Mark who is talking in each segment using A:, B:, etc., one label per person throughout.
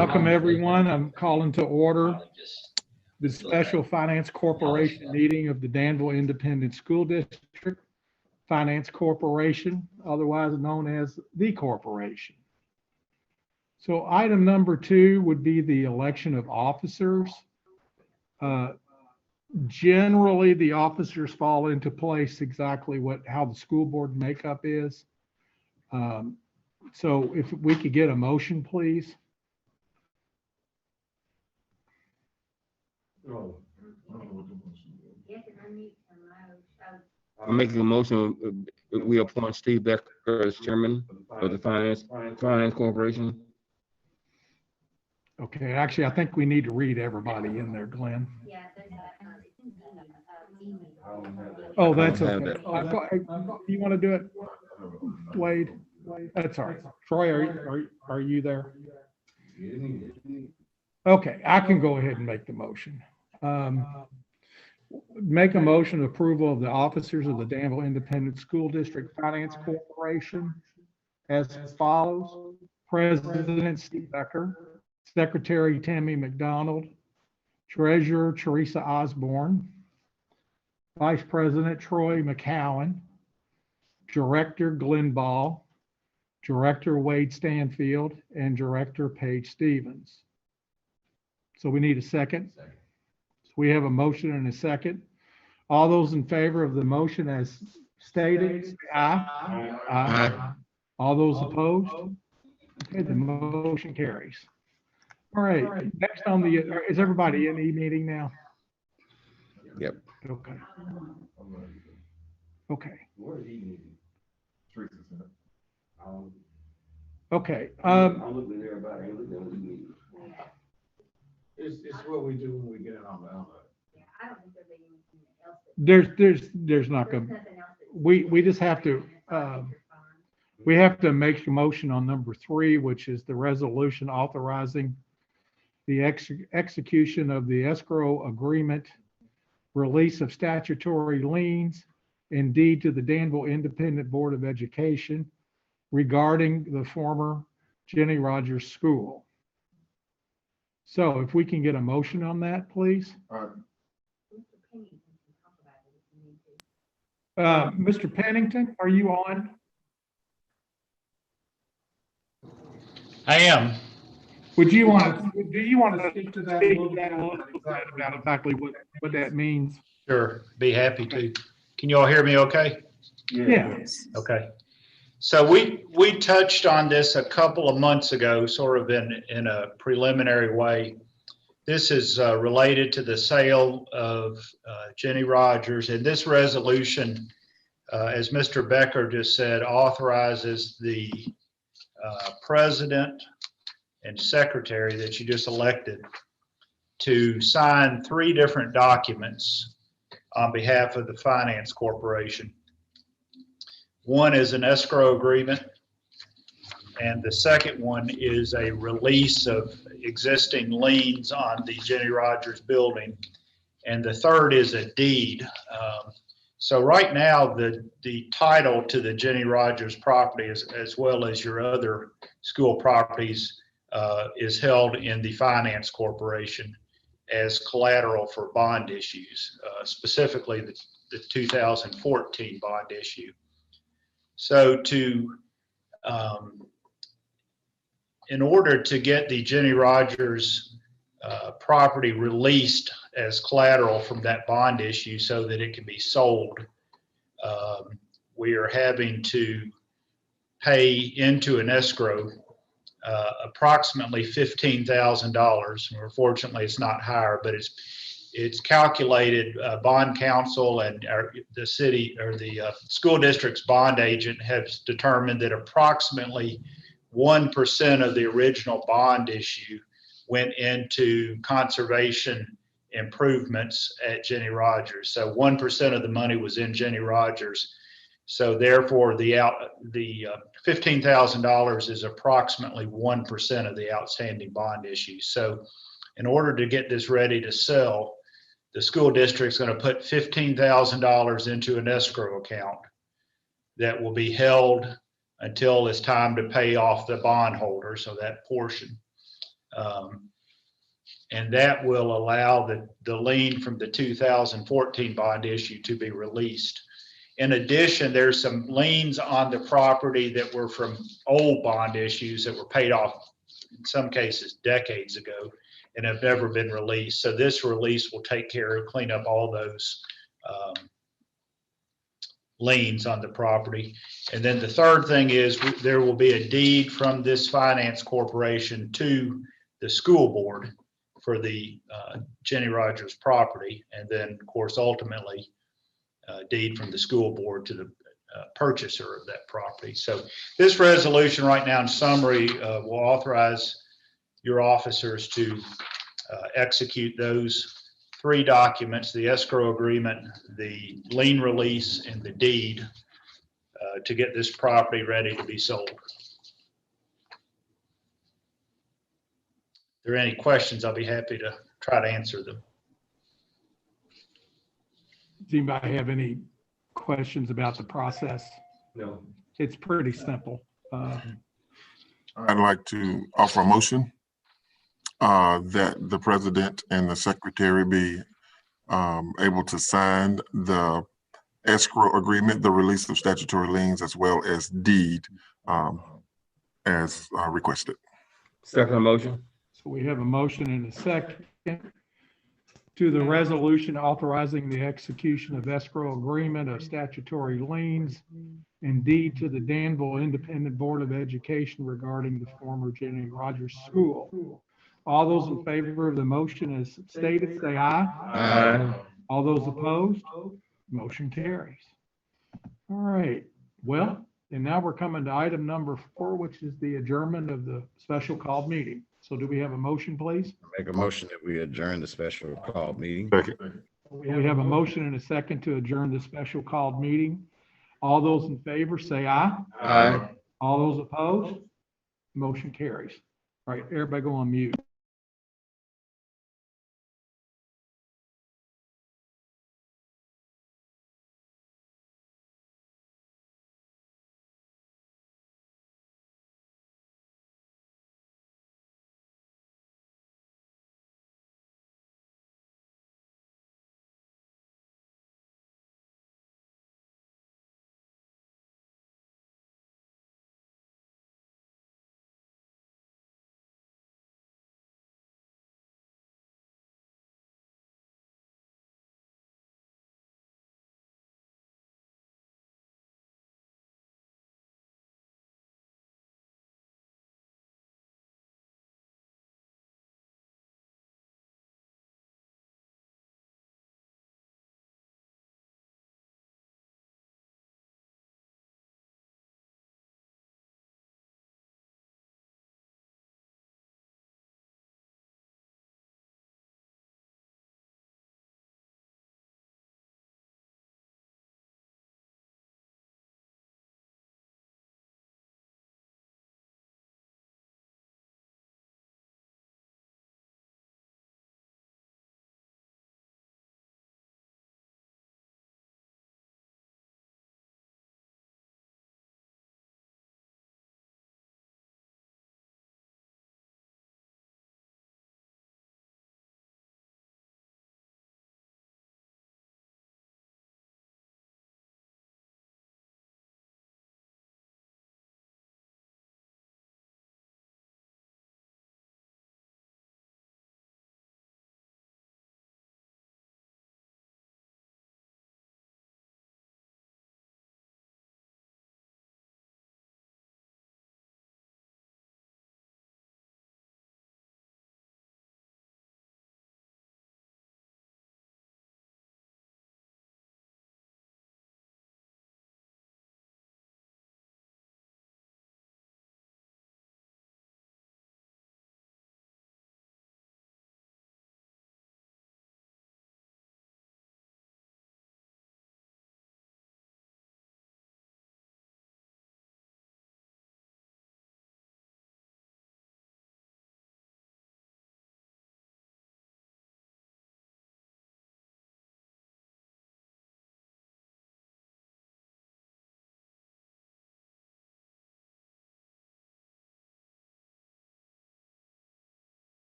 A: Welcome, everyone. I'm calling to order the Special Finance Corporation meeting of the Danville Independent School District Finance Corporation, otherwise known as the corporation. So item number 2 would be the election of officers. Generally, the officers fall into place exactly how the school board makeup is. So if we could get a motion, please.
B: I'm making a motion. We appoint Steve Becker as chairman of the Finance Corporation.
A: Okay, actually, I think we need to read everybody in there, Glenn. Oh, that's okay. You want to do it, Wade? That's all right. Troy, are you there? Okay, I can go ahead and make the motion. Make a motion of approval of the officers of the Danville Independent School District Finance Corporation as follows. President Steve Becker, Secretary Tammy McDonald, Treasurer Teresa Osborne, Vice President Troy McCowan, Director Glenn Ball, Director Wade Stanfield, and Director Paige Stevens. So we need a second. So we have a motion and a second. All those in favor of the motion as stated, say aye. Aye. All those opposed? Okay, the motion carries. All right, next on the, is everybody in the meeting now?
B: Yep.
A: Okay. Okay. Okay.
C: It's what we do when we get it on the envelope.
A: There's not gonna, we just have to, we have to make a motion on number 3, which is the resolution authorizing the execution of the escrow agreement, release of statutory liens, and deed to the Danville Independent Board of Education regarding the former Jenny Rogers School. So if we can get a motion on that, please. Mr. Pennington, are you on?
D: I am.
A: Do you want to speak to that a little bit about exactly what that means?
D: Sure, be happy to. Can you all hear me okay?
A: Yes.
D: Okay. So we touched on this a couple of months ago, sort of in a preliminary way. This is related to the sale of Jenny Rogers, and this resolution, as Mr. Becker just said, authorizes the president and secretary that you just elected to sign 3 different documents on behalf of the Finance Corporation. One is an escrow agreement, and the second one is a release of existing liens on the Jenny Rogers building, and the third is a deed. So right now, the title to the Jenny Rogers property, as well as your other school properties, is held in the Finance Corporation as collateral for bond issues, specifically the 2014 bond issue. So in order to get the Jenny Rogers property released as collateral from that bond issue so that it can be sold, we are having to pay into an escrow approximately $15,000. Fortunately, it's not higher, but it's calculated. Bond counsel and the city or the school district's bond agent has determined that approximately 1% of the original bond issue went into conservation improvements at Jenny Rogers. So 1% of the money was in Jenny Rogers. So therefore, the $15,000 is approximately 1% of the outstanding bond issue. So in order to get this ready to sell, the school district's going to put $15,000 into an escrow account that will be held until it's time to pay off the bondholder, so that portion. And that will allow the lien from the 2014 bond issue to be released. In addition, there's some liens on the property that were from old bond issues that were paid off, in some cases, decades ago, and have never been released. So this release will take care of, clean up all those liens on the property. And then the third thing is there will be a deed from this finance corporation to the school board for the Jenny Rogers property. And then, of course, ultimately, deed from the school board to the purchaser of that property. So this resolution right now, in summary, will authorize your officers to execute those three documents: the escrow agreement, the lien release, and the deed, to get this property ready to be sold. If there are any questions, I'll be happy to try to answer them.
A: Does anybody have any questions about the process?
B: No.
A: It's pretty simple.
E: I'd like to offer a motion that the president and the secretary be able to sign the escrow agreement, the release of statutory liens, as well as deed as requested.
B: Second motion.
A: So we have a motion and a second to the resolution authorizing the execution of escrow agreement of statutory liens and deed to the Danville Independent Board of Education regarding the former Jenny Rogers School. All those in favor of the motion as stated, say aye.
B: Aye.
A: All those opposed, motion carries. All right, well, and now we're coming to item number 4, which is the adjournment of the special called meeting. So do we have a motion, please?
F: Make a motion that we adjourn the special call meeting.
E: Second.
A: We have a motion and a second to adjourn the special called meeting. All those in favor, say aye.
B: Aye.
A: All those opposed, motion carries. All right, everybody go on mute.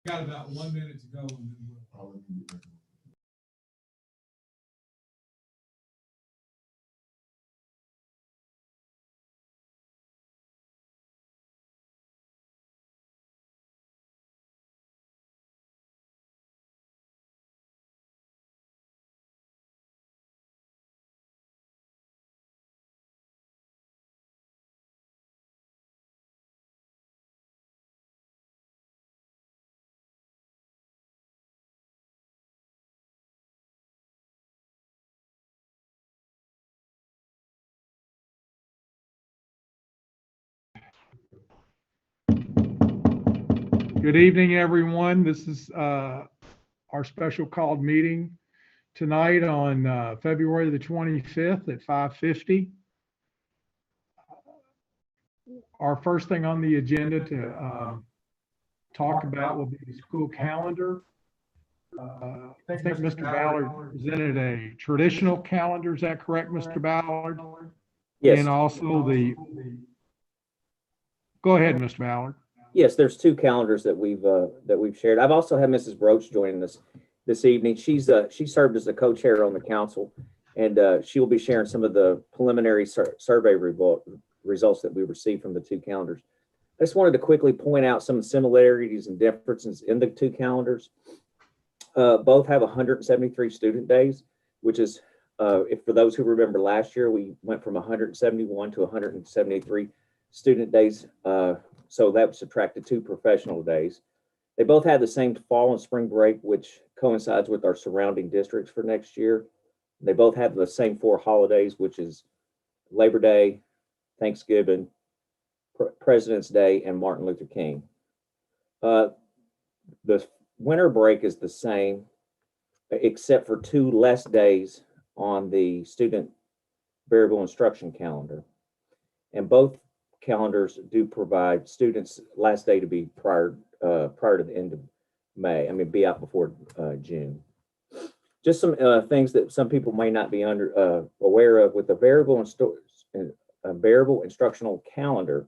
G: Got about 1 minute to go and then we'll.
A: Good evening, everyone. This is our special called meeting tonight on February the 25th at 5:50. Our first thing on the agenda to talk about will be the school calendar. I think Mr. Ballard presented a traditional calendar. Is that correct, Mr. Ballard?
H: Yes.
A: And also go ahead, Mr. Ballard.
H: Yes, there's two calendars that we've shared. I've also had Mrs. Broach joining us this evening. She served as the co-chair on the council, and she will be sharing some of the preliminary survey results that we received from the two calendars. I just wanted to quickly point out some similarities and differences in the two calendars. Both have 173 student days, which is, if for those who remember last year, we went from 171 to 173 student days. So that subtracted 2 professional days. They both have the same fall and spring break, which coincides with our surrounding districts for next year. They both have the same 4 holidays, which is Labor Day, Thanksgiving, President's Day, and Martin Luther King. The winter break is the same, except for 2 less days on the student variable instruction calendar. And both calendars do provide students last day to be prior to the end of May. I mean, be out before June. Just some things that some people may not be aware of with the variable instructional calendar.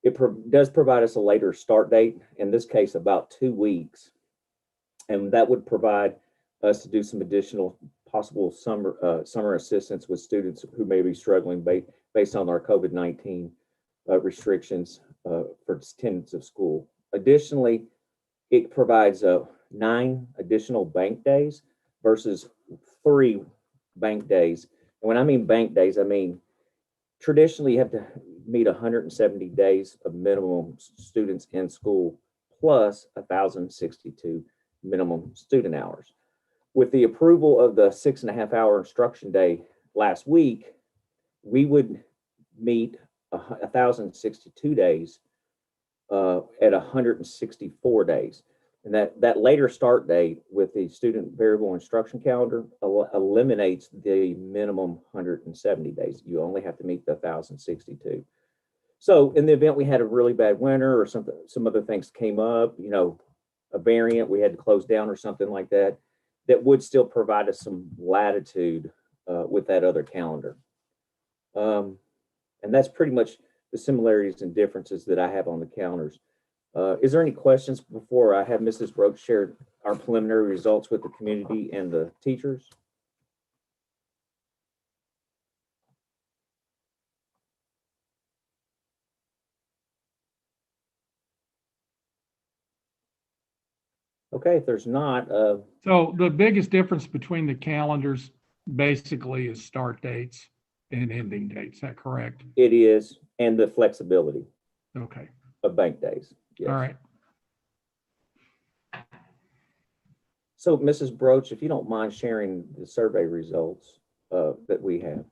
H: It does provide us a later start date. In this case, about 2 weeks, and that would provide us to do some additional possible summer assistance with students who may be struggling based on our COVID-19 restrictions for attendance of school. Additionally, it provides 9 additional bank days versus 3 bank days. And when I mean bank days, I mean traditionally you have to meet 170 days of minimum students in school plus 1,062 minimum student hours. With the approval of the 6.5-hour instruction day last week, we would meet 1,062 days at 164 days. And that later start date with the student variable instruction calendar eliminates the minimum 170 days. You only have to meet the 1,062. So in the event we had a really bad winter or some other things came up, a variant we had to close down or something like that, that would still provide us some latitude with that other calendar. And that's pretty much the similarities and differences that I have on the calendars. Is there any questions before I have Mrs. Broach share our preliminary results with the community and the teachers? Okay, if there's not,
A: So the biggest difference between the calendars basically is start dates and ending dates. Is that correct?
H: it is, and the flexibility
A: Okay.
H: of bank days. Yes.
A: All right.
H: So Mrs. Broach, if you don't mind sharing the survey results that we have.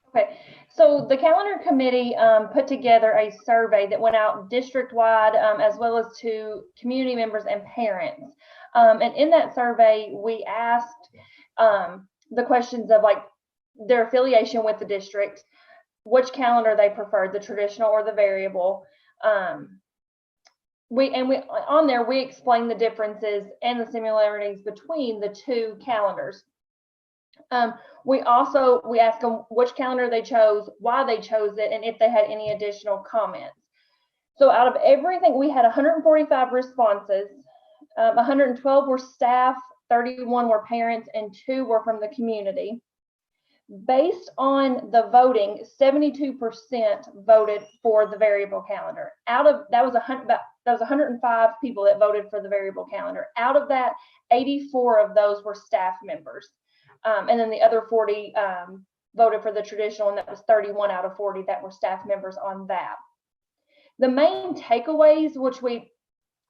I: Okay, so the calendar committee put together a survey that went out district-wide as well as to community members and parents. And in that survey, we asked the questions of like their affiliation with the district, which calendar they preferred, the traditional or the variable. We explained the differences and the similarities between the two calendars. We asked them which calendar they chose, why they chose it, and if they had any additional comments. So out of everything, we had 145 responses. 112 were staff, 31 were parents, and 2 were from the community. Based on the voting, 72% voted for the variable calendar. That was 105 people that voted for the variable calendar. Out of that, 84 of those were staff members. And then the other 40 voted for the traditional, and that was 31 out of 40 that were staff members on that. The main takeaways,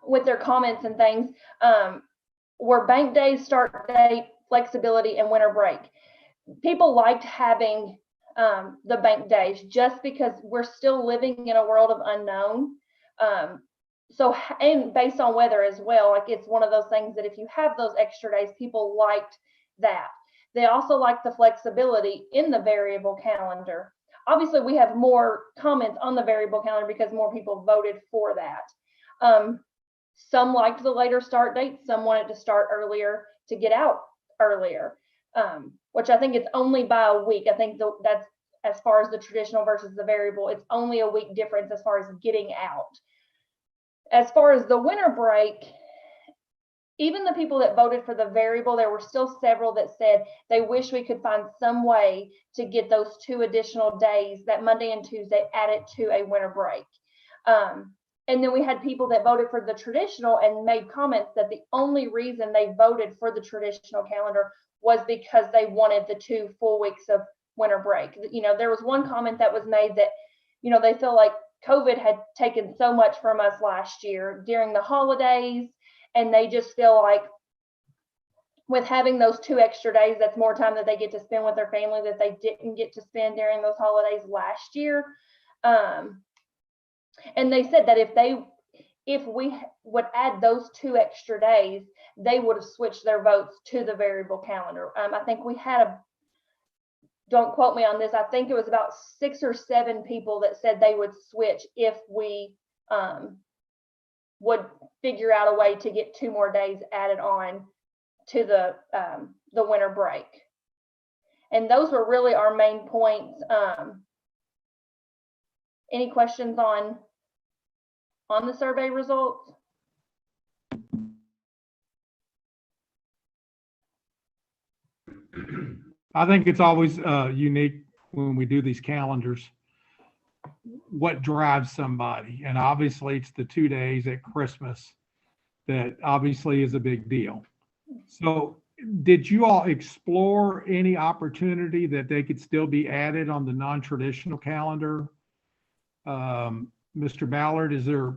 I: with their comments and things, were bank days, start date, flexibility, and winter break. People liked having the bank days just because we're still living in a world of unknown. And based on weather as well, like it's one of those things that if you have those extra days, people liked that. They also liked the flexibility in the variable calendar. Obviously, we have more comments on the variable calendar because more people voted for that. Some liked the later start date. Some wanted to start earlier to get out earlier, which I think it's only by a week. I think that's as far as the traditional versus the variable, it's only a week difference as far as getting out. As far as the winter break, even the people that voted for the variable, there were still several that said they wish we could find some way to get those 2 additional days, that Monday and Tuesday, added to a winter break. And then we had people that voted for the traditional and made comments that the only reason they voted for the traditional calendar was because they wanted the 2 full weeks of winter break. You know, there was one comment that was made that, you know, they feel like COVID had taken so much from us last year during the holidays, and they just feel like with having those 2 extra days, that's more time that they get to spend with their family that they didn't get to spend during those holidays last year. And they said that if we would add those 2 extra days, they would have switched their votes to the variable calendar. I think we had don't quote me on this, I think it was about 6 or 7 people that said they would switch if we would figure out a way to get 2 more days added on to the winter break. And those were really our main points. Any questions on the survey results?
A: I think it's always unique when we do these calendars, what drives somebody. And obviously it's the 2 days at Christmas that obviously is a big deal. So did you all explore any opportunity that they could still be added on the non-traditional calendar? Mr. Ballard, is there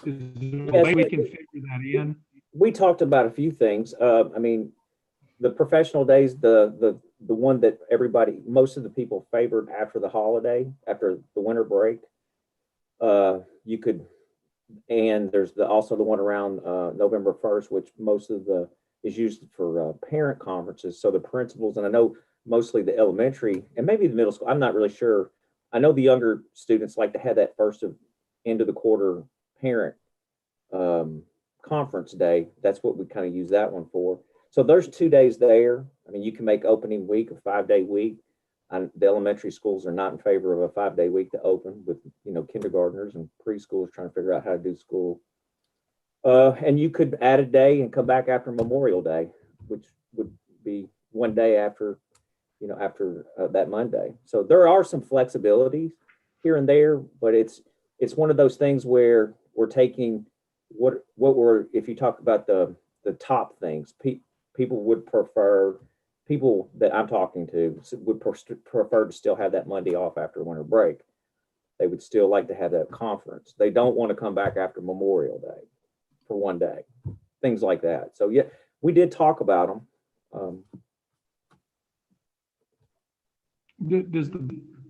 A: a way we can figure that in?
H: We talked about a few things. I mean, the professional days, the one that most of the people favored after the holiday, after the winter break, you could, and there's also the one around November 1st, which is used for parent conferences. So the principals, and I know mostly the elementary and maybe the middle school, I'm not really sure. I know the younger students like to have that first of end of the quarter parent conference day. That's what we kind of use that one for. So there's 2 days there. I mean, you can make opening week a 5-day week. The elementary schools are not in favor of a 5-day week to open with, you know, kindergartners and preschoolers trying to figure out how to do school. And you could add a day and come back after Memorial Day, which would be 1 day after, you know, after that Monday. So there are some flexibilities here and there, but it's one of those things where we're taking if you talk about the top things, people that I'm talking to would prefer to still have that Monday off after winter break. They would still like to have that conference. They don't want to come back after Memorial Day for 1 day, things like that. So yeah, we did talk about them.
A: Does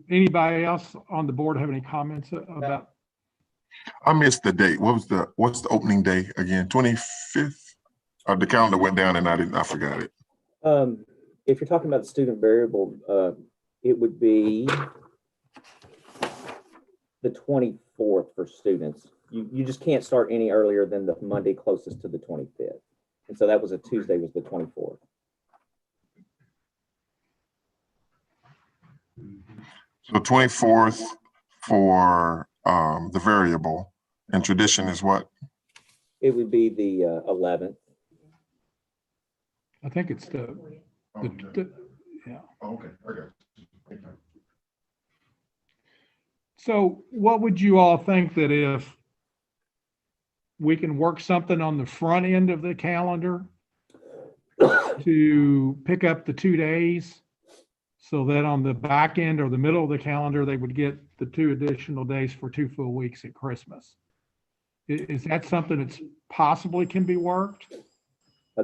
A: anybody else on the board have any comments about?
E: I missed the date. What's the opening day again? 25th? The calendar went down and I forgot it.
H: If you're talking about the student variable, it would be the 24th for students. You just can't start any earlier than the Monday closest to the 25th. And so that was a Tuesday, was the 24th.
E: So 24th for the variable, and tradition is what?
H: It would be the 11th.
A: I think it's the, yeah.
E: Okay, I got you.
A: So what would you all think that if we can work something on the front end of the calendar to pick up the 2 days so that on the back end or the middle of the calendar, they would get the 2 additional days for 2 full weeks at Christmas? Is that something that's possibly can be worked?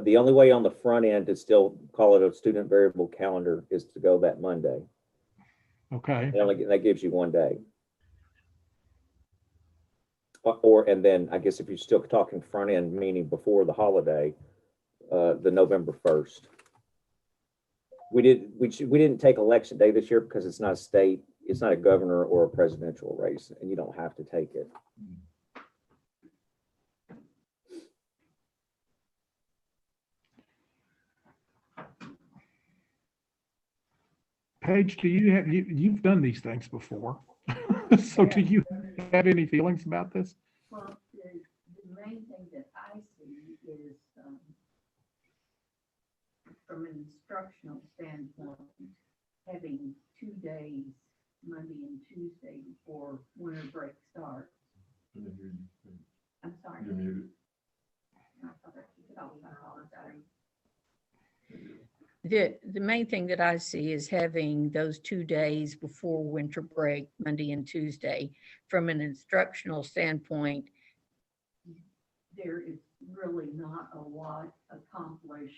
H: The only way on the front end to still call it a student variable calendar is to go that Monday.
A: Okay,
H: That gives you 1 day. And then I guess if you're still talking front end, meaning before the holiday, the November 1st. We didn't take election day this year because it's not a state, it's not a governor or a presidential race, and you don't have to take it.
A: Paige, do you have, you've done these things before. So do you have any feelings about this?
J: Well, the main thing that I see is, from an instructional standpoint, having 2 days, Monday and Tuesday before winter break starts. I'm sorry. I thought I took it off. I apologize.
K: The main thing that I see is having those 2 days before winter break, Monday and Tuesday. From an instructional standpoint,
J: There is really not a lot accomplished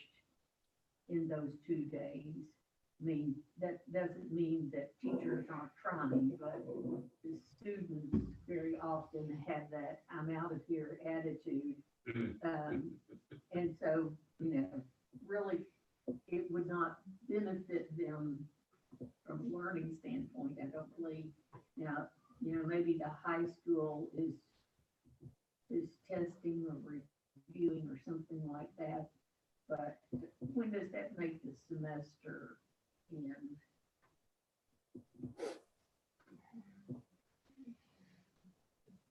J: in those 2 days. I mean, that doesn't mean that teachers aren't trying, but the students very often have that I'm out of here attitude. And so, really, it would not benefit them from a learning standpoint, I don't believe. Now, maybe the high school is testing or reviewing or something like that, but when does that make the semester end? It's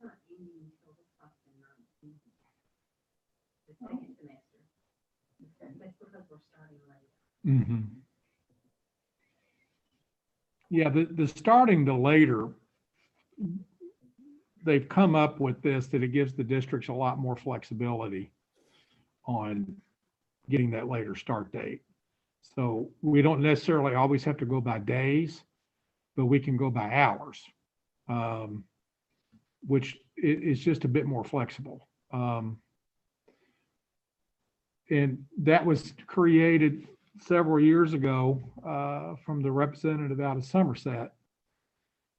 J: not ending until the second semester. Okay. That's because we're starting late.
A: Mm-hmm. Yeah, the starting the later, they've come up with this, that it gives the districts a lot more flexibility on getting that later start date. So we don't necessarily always have to go by days, but we can go by hours, which is just a bit more flexible. And that was created several years ago from the representative out of Somerset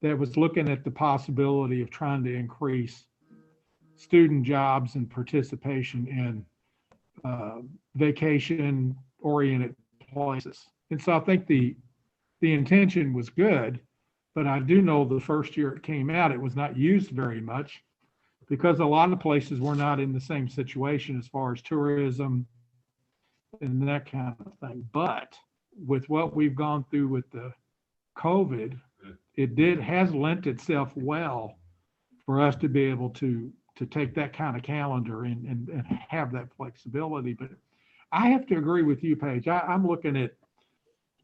A: that was looking at the possibility of trying to increase student jobs and participation in vacation-oriented places. And so I think the intention was good, but I do know the first year it came out, it was not used very much because a lot of places were not in the same situation as far as tourism and that kind of thing. But with what we've gone through with the COVID, it has lent itself well for us to be able to take that kind of calendar and have that flexibility. But I have to agree with you, Paige. I'm looking at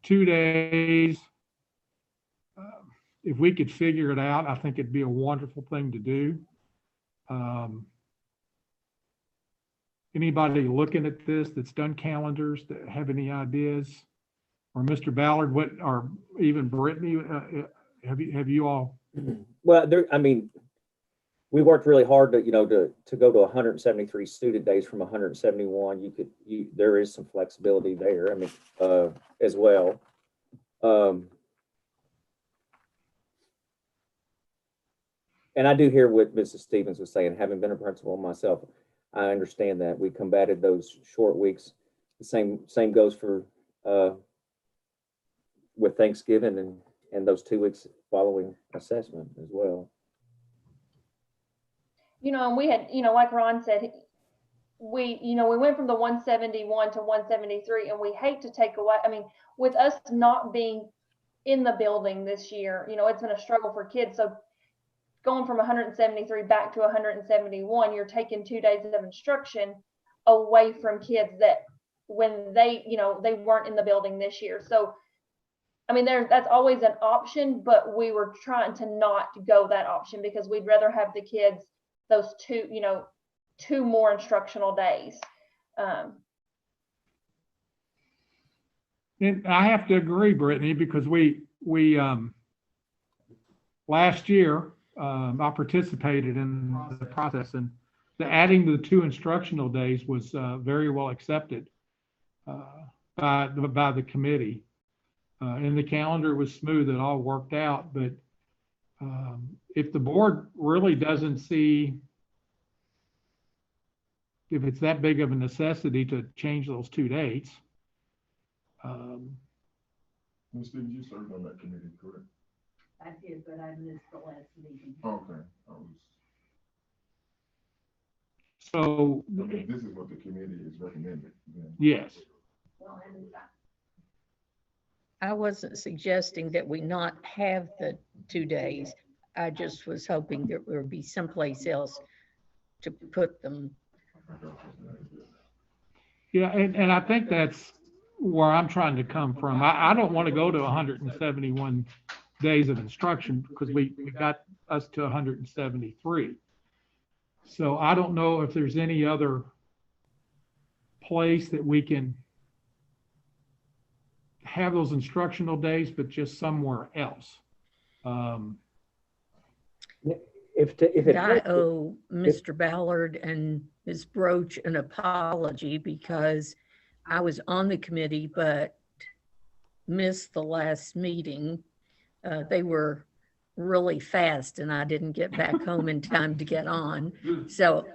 A: 2 days. If we could figure it out, I think it'd be a wonderful thing to do. Anybody looking at this that's done calendars that have any ideas? Or Mr. Ballard, or even Brittany, have you all?
H: Well, we worked really hard to go to 173 student days from 171. There is some flexibility there. As well. And I do hear what Mrs. Stevens was saying. Having been a principal myself, I understand that we combated those short weeks. The same goes for with Thanksgiving and those 2 weeks following assessment as well.
I: And we had, like Ron said, we went from the 171 to 173, and we hate to take away, with us not being in the building this year, it's been a struggle for kids. So going from 173 back to 171, you're taking 2 days of instruction away from kids that when they, they weren't in the building this year. So, I mean, that's always an option, but we were trying to not go that option because we'd rather have the kids those 2 more instructional days.
A: And I have to agree, Brittany, because we last year, I participated in the process, and adding the 2 instructional days was very well accepted by the committee. And the calendar was smooth, it all worked out. But if the board really doesn't see if it's that big of a necessity to change those 2 dates.
E: Ms. Stevens, you served on that committee, correct?
J: I did, but I missed the last meeting.
E: Okay.
A: So,
E: This is what the committee is recommending.
A: yes.
J: Well, and
K: I wasn't suggesting that we not have the 2 days. I just was hoping there would be someplace else to put them.
A: Yeah, and I think that's where I'm trying to come from. I don't want to go to 171 days of instruction because we got us to 173. So I don't know if there's any other place that we can have those instructional days, but just somewhere else.
K: I owe Mr. Ballard and Ms. Broach an apology because I was on the committee but missed the last meeting. They were really fast and I didn't get back home in time to get on. So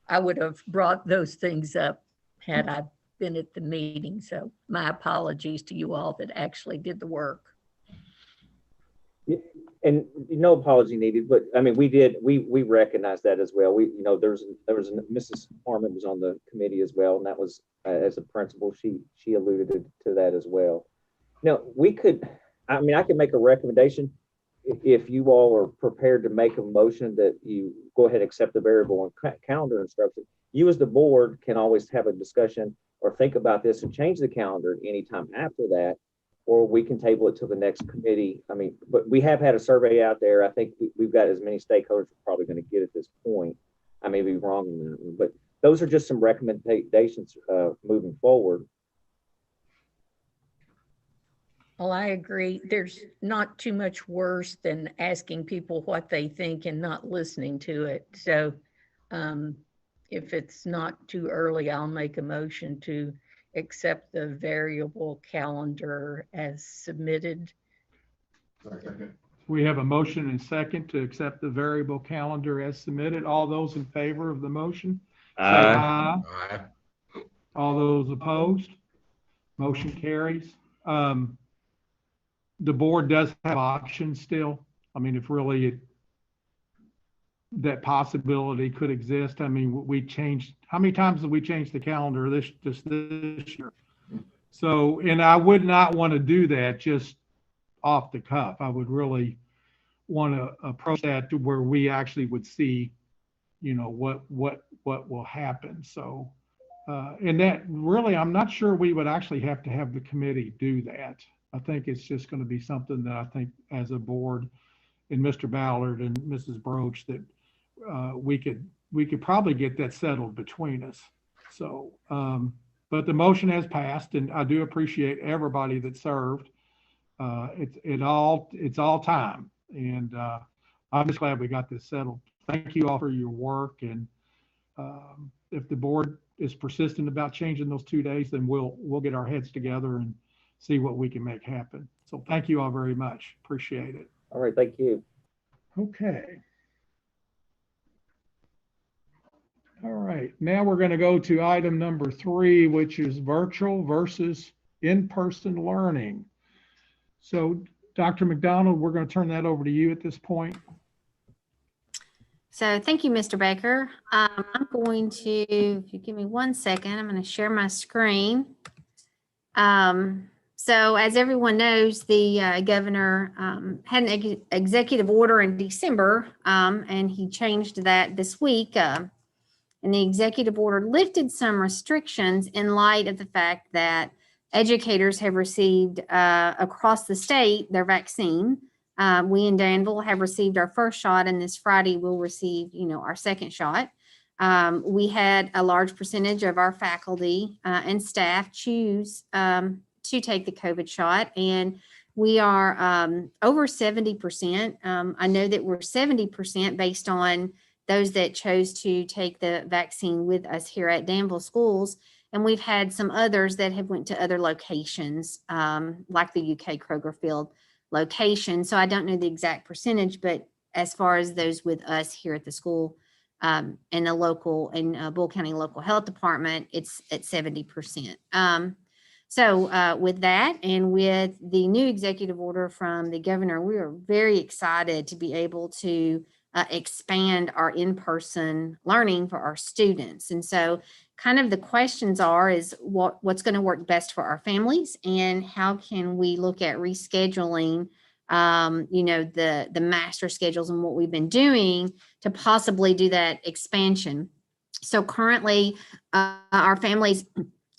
K: I would have brought those things up had I been at the meeting. So my apologies to you all that actually did the work.
H: And no apology needed, but I mean, we recognize that as well. There was Mrs. Harmon was on the committee as well, and that was as a principal, she alluded to that as well. Now I could make a recommendation if you all are prepared to make a motion that you go ahead and accept the variable and calendar instruction. You as the board can always have a discussion or think about this and change the calendar anytime after that. Or we can table it till the next committee. I mean, but we have had a survey out there. I think we've got as many stakeholders we're probably going to get at this point. I may be wrong on that one, but those are just some recommendations moving forward.
K: Well, I agree. There's not too much worse than asking people what they think and not listening to it. So if it's not too early, I'll make a motion to accept the variable calendar as submitted.
A: We have a motion and second to accept the variable calendar as submitted. All those in favor of the motion? Say aye.
B: Aye.
A: All those opposed? Motion carries. The board does have options still. I mean, if really that possibility could exist. I mean, we changed, how many times have we changed the calendar this year? So, and I would not want to do that just off the cuff. I would really want to approach that to where we actually would see, what will happen. So, and that really, I'm not sure we would actually have to have the committee do that. I think it's just going to be something that I think as a board and Mr. Ballard and Mrs. Broach that we could probably get that settled between us. So, but the motion has passed, and I do appreciate everybody that served. It's all time, and I'm just glad we got this settled. Thank you all for your work, and if the board is persistent about changing those 2 days, then we'll get our heads together and see what we can make happen. So thank you all very much. Appreciate it.
H: All right, thank you.
A: Okay. All right, now we're going to go to item number 3, which is virtual versus in-person learning. So Dr. McDonald, we're going to turn that over to you at this point.
L: So thank you, Mr. Baker. I'm going to, if you give me 1 second, I'm going to share my screen. So as everyone knows, the governor had an executive order in December, and he changed that this week. And the executive order lifted some restrictions in light of the fact that educators have received across the state their vaccine. We in Danville have received our first shot, and this Friday we'll receive, our second shot. We had a large percentage of our faculty and staff choose to take the COVID shot, and we are over 70%. I know that we're 70% based on those that chose to take the vaccine with us here at Danville schools. And we've had some others that have went to other locations, like the UK Kroger Field location. So I don't know the exact percentage, but as far as those with us here at the school and the local and Bull County Local Health Department, it's at 70%. So with that and with the new executive order from the governor, we are very excited to be able to expand our in-person learning for our students. And so kind of the questions is what's going to work best for our families, and how can we look at rescheduling the master schedules and what we've been doing to possibly do that expansion. So currently our families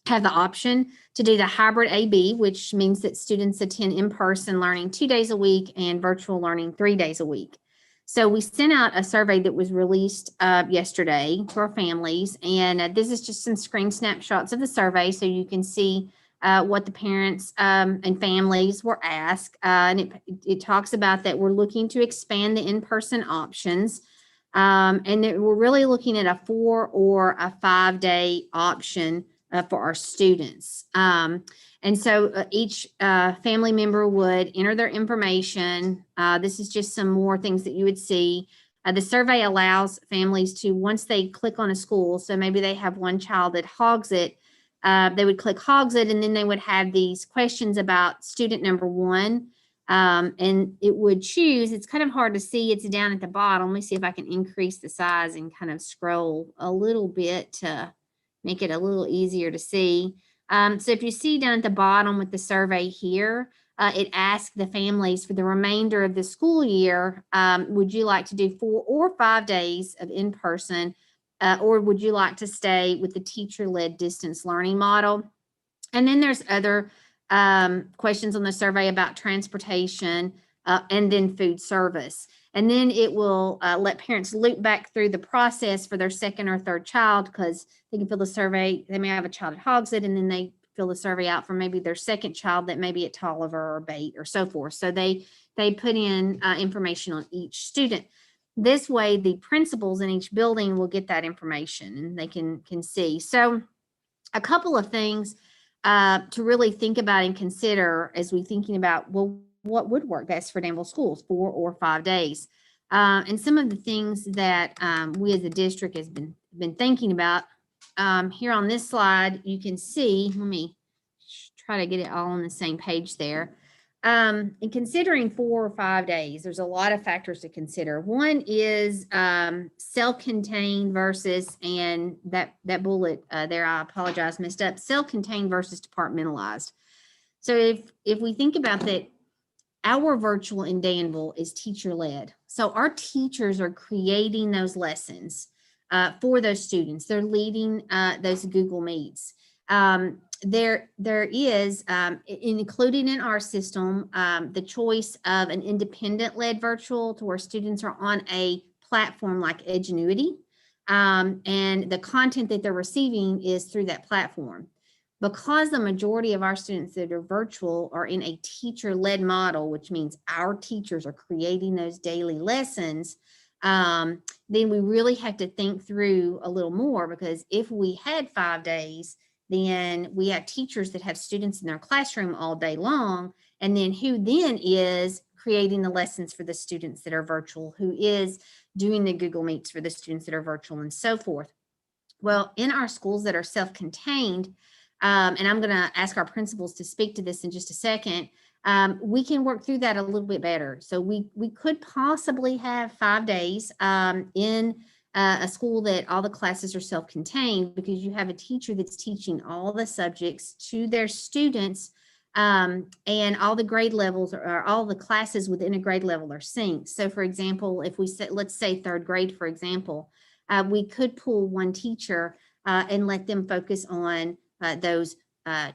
L: have the option to do the hybrid AB, which means that students attend in-person learning 2 days a week and virtual learning 3 days a week. So we sent out a survey that was released yesterday to our families, and this is just some screen snapshots of the survey so you can see what the parents and families were asked. And it talks about that we're looking to expand the in-person options, and that we're really looking at a 4 or a 5 day option for our students. And so each family member would enter their information. This is just some more things that you would see. The survey allows families to, once they click on a school, so maybe they have one child that hogs it, they would click hogs it, and then they would have these questions about student number 1. And it would choose, it's kind of hard to see, it's down at the bottom. Let me see if I can increase the size and kind of scroll a little bit to make it a little easier to see. So if you see down at the bottom with the survey here, it asks the families for the remainder of the school year, would you like to do 4 or 5 days of in-person, or would you like to stay with the teacher-led distance learning model? And then there's other questions on the survey about transportation and then food service. And then it will let parents loop back through the process for their second or third child, because they can fill the survey. They may have a child that hogs it, and then they fill the survey out for maybe their second child that may be at Tolliver or Bate or so forth. So they put in information on each student. This way, the principals in each building will get that information and they can see. So a couple of things to really think about and consider as we're thinking about, well, what would work best for Danville schools, 4 or 5 days. And some of the things that we as a district has been thinking about. Here on this slide, you can see, let me try to get it all on the same page there. In considering 4 or 5 days, there's a lot of factors to consider. One is self-contained versus, and that bullet there, I apologize, messed up, self-contained versus departmentalized. So if we think about that, our virtual in Danville is teacher-led. So our teachers are creating those lessons for those students. They're leading those Google Meets. There is, including in our system, the choice of an independent-led virtual to where students are on a platform like Edgenuity, and the content that they're receiving is through that platform. Because the majority of our students that are virtual are in a teacher-led model, which means our teachers are creating those daily lessons, then we really have to think through a little more, because if we had 5 days, then we have teachers that have students in their classroom all day long, and then who then is creating the lessons for the students that are virtual, who is doing the Google Meets for the students that are virtual, and so forth. Well, in our schools that are self-contained, and I'm going to ask our principals to speak to this in just a second, we can work through that a little bit better. So we could possibly have 5 days in a school that all the classes are self-contained, because you have a teacher that's teaching all the subjects to their students And all the grade levels or all the classes within a grade level are synced. So for example, if we say, let's say third grade, for example, we could pull one teacher and let them focus on those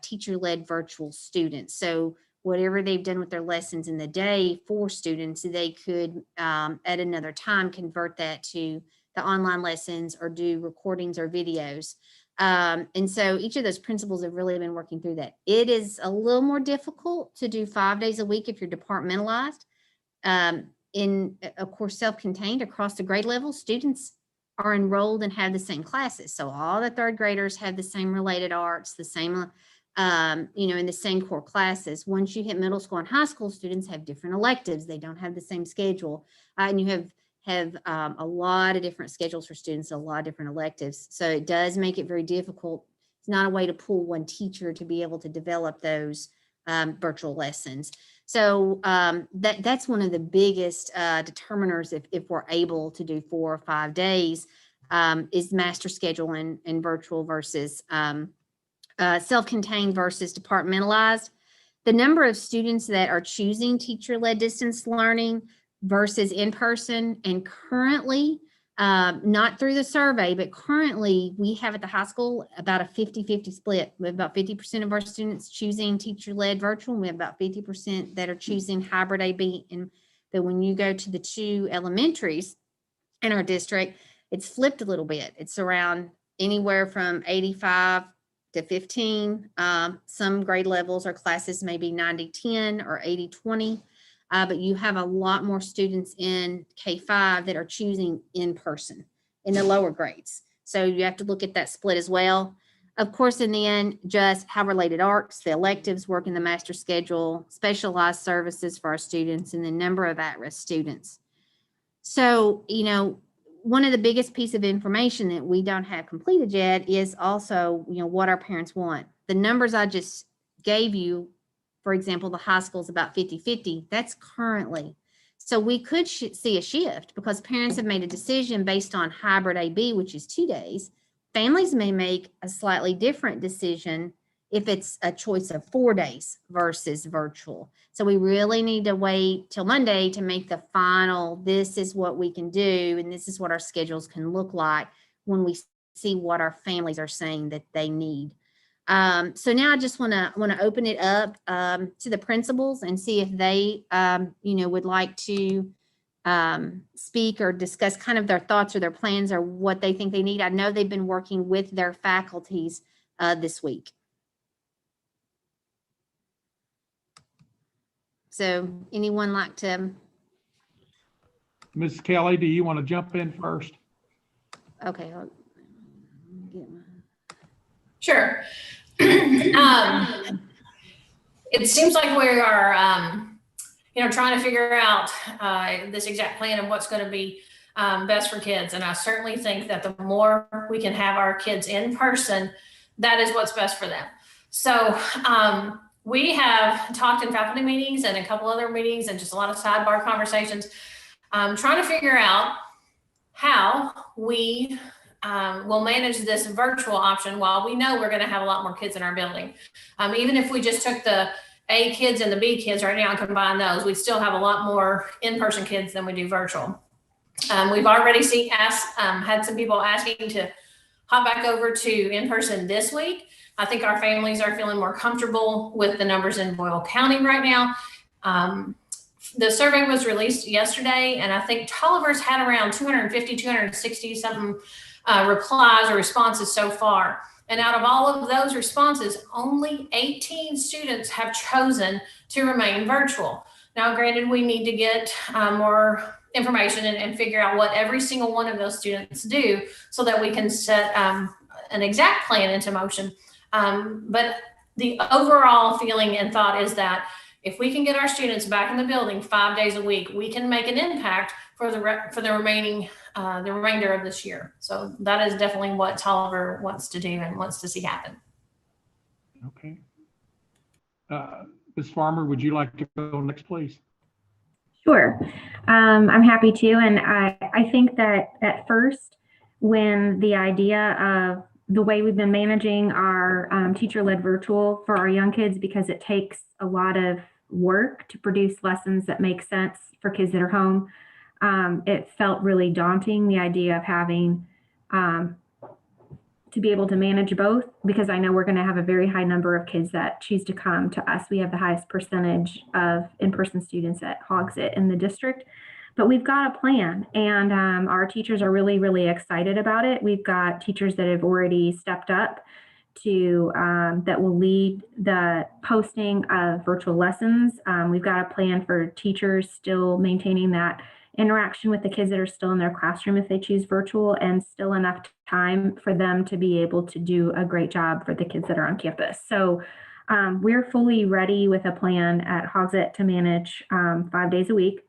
L: teacher-led virtual students. So whatever they've done with their lessons in the day for students, they could at another time convert that to the online lessons or do recordings or videos. And so each of those principals have really been working through that. It is a little more difficult to do 5 days a week if you're departmentalized. In, of course, self-contained across the grade level, students are enrolled and have the same classes. So all the third graders have the same related arts, the same, in the same core classes. Once you hit middle school and high school, students have different electives. They don't have the same schedule. And you have a lot of different schedules for students, a lot of different electives. So it does make it very difficult. It's not a way to pull one teacher to be able to develop those virtual lessons. So that's one of the biggest determiners if we're able to do 4 or 5 days is master schedule and virtual versus self-contained versus departmentalized. The number of students that are choosing teacher-led distance learning versus in-person, and currently, not through the survey, but currently we have at the high school about a 50-50 split. We have about 50% of our students choosing teacher-led virtual, and we have about 50% that are choosing hybrid AB. And but when you go to the 2 elementaries in our district, it's flipped a little bit. It's around anywhere from 85 to 15. Some grade levels or classes may be 90-10 or 80-20. But you have a lot more students in K-5 that are choosing in person in the lower grades. So you have to look at that split as well. Of course, in the end, just how related arts, the electives work in the master schedule, specialized services for our students, and the number of at-risk students. So, one of the biggest piece of information that we don't have completed yet is also, what our parents want. The numbers I just gave you, for example, the high school is about 50-50. That's currently. So we could see a shift because parents have made a decision based on hybrid AB, which is 2 days. Families may make a slightly different decision if it's a choice of 4 days versus virtual. So we really need to wait till Monday to make the final, this is what we can do, and this is what our schedules can look like when we see what our families are saying that they need. So now I just want to open it up to the principals and see if they, would like to speak or discuss kind of their thoughts or their plans or what they think they need. I know they've been working with their faculties this week. So anyone like to?
A: Ms. Kelly, do you want to jump in first?
L: Okay. I'll get my...
M: Sure. It seems like we are, trying to figure out this exact plan of what's going to be best for kids. And I certainly think that the more we can have our kids in person, that is what's best for them. So we have talked in faculty meetings and a couple other meetings and just a lot of sidebar conversations, trying to figure out how we we'll manage this virtual option while we know we're going to have a lot more kids in our building. Even if we just took the A kids and the B kids right now and combine those, we'd still have a lot more in-person kids than we do virtual. We've already had some people asking to hop back over to in-person this week. I think our families are feeling more comfortable with the numbers in Boyle County right now. The survey was released yesterday, and I think Tolliver's had around 250, 260 something replies or responses so far. And out of all of those responses, only 18 students have chosen to remain virtual. Now, granted, we need to get more information and figure out what every single one of those students do so that we can set an exact plan into motion. But the overall feeling and thought is that if we can get our students back in the building 5 days a week, we can make an impact for the remainder of this year. So that is definitely what Tolliver wants to do and wants to see happen.
A: Okay. Ms. Farmer, would you like to go next, please?
N: Sure. I'm happy to. And I think that at first, when the idea of the way we've been managing our teacher-led virtual for our young kids, because it takes a lot of work to produce lessons that make sense for kids that are home. It felt really daunting, the idea of having to be able to manage both, because I know we're going to have a very high number of kids that choose to come to us. We have the highest percentage of in-person students at Hogsett in the district, but we've got a plan, and our teachers are really, really excited about it. We've got teachers that have already stepped up to that will lead the posting of virtual lessons. We've got a plan for teachers still maintaining that interaction with the kids that are still in their classroom if they choose virtual, and still enough time for them to be able to do a great job for the kids that are on campus. So we're fully ready with a plan at Hogsett to manage 5 days a week.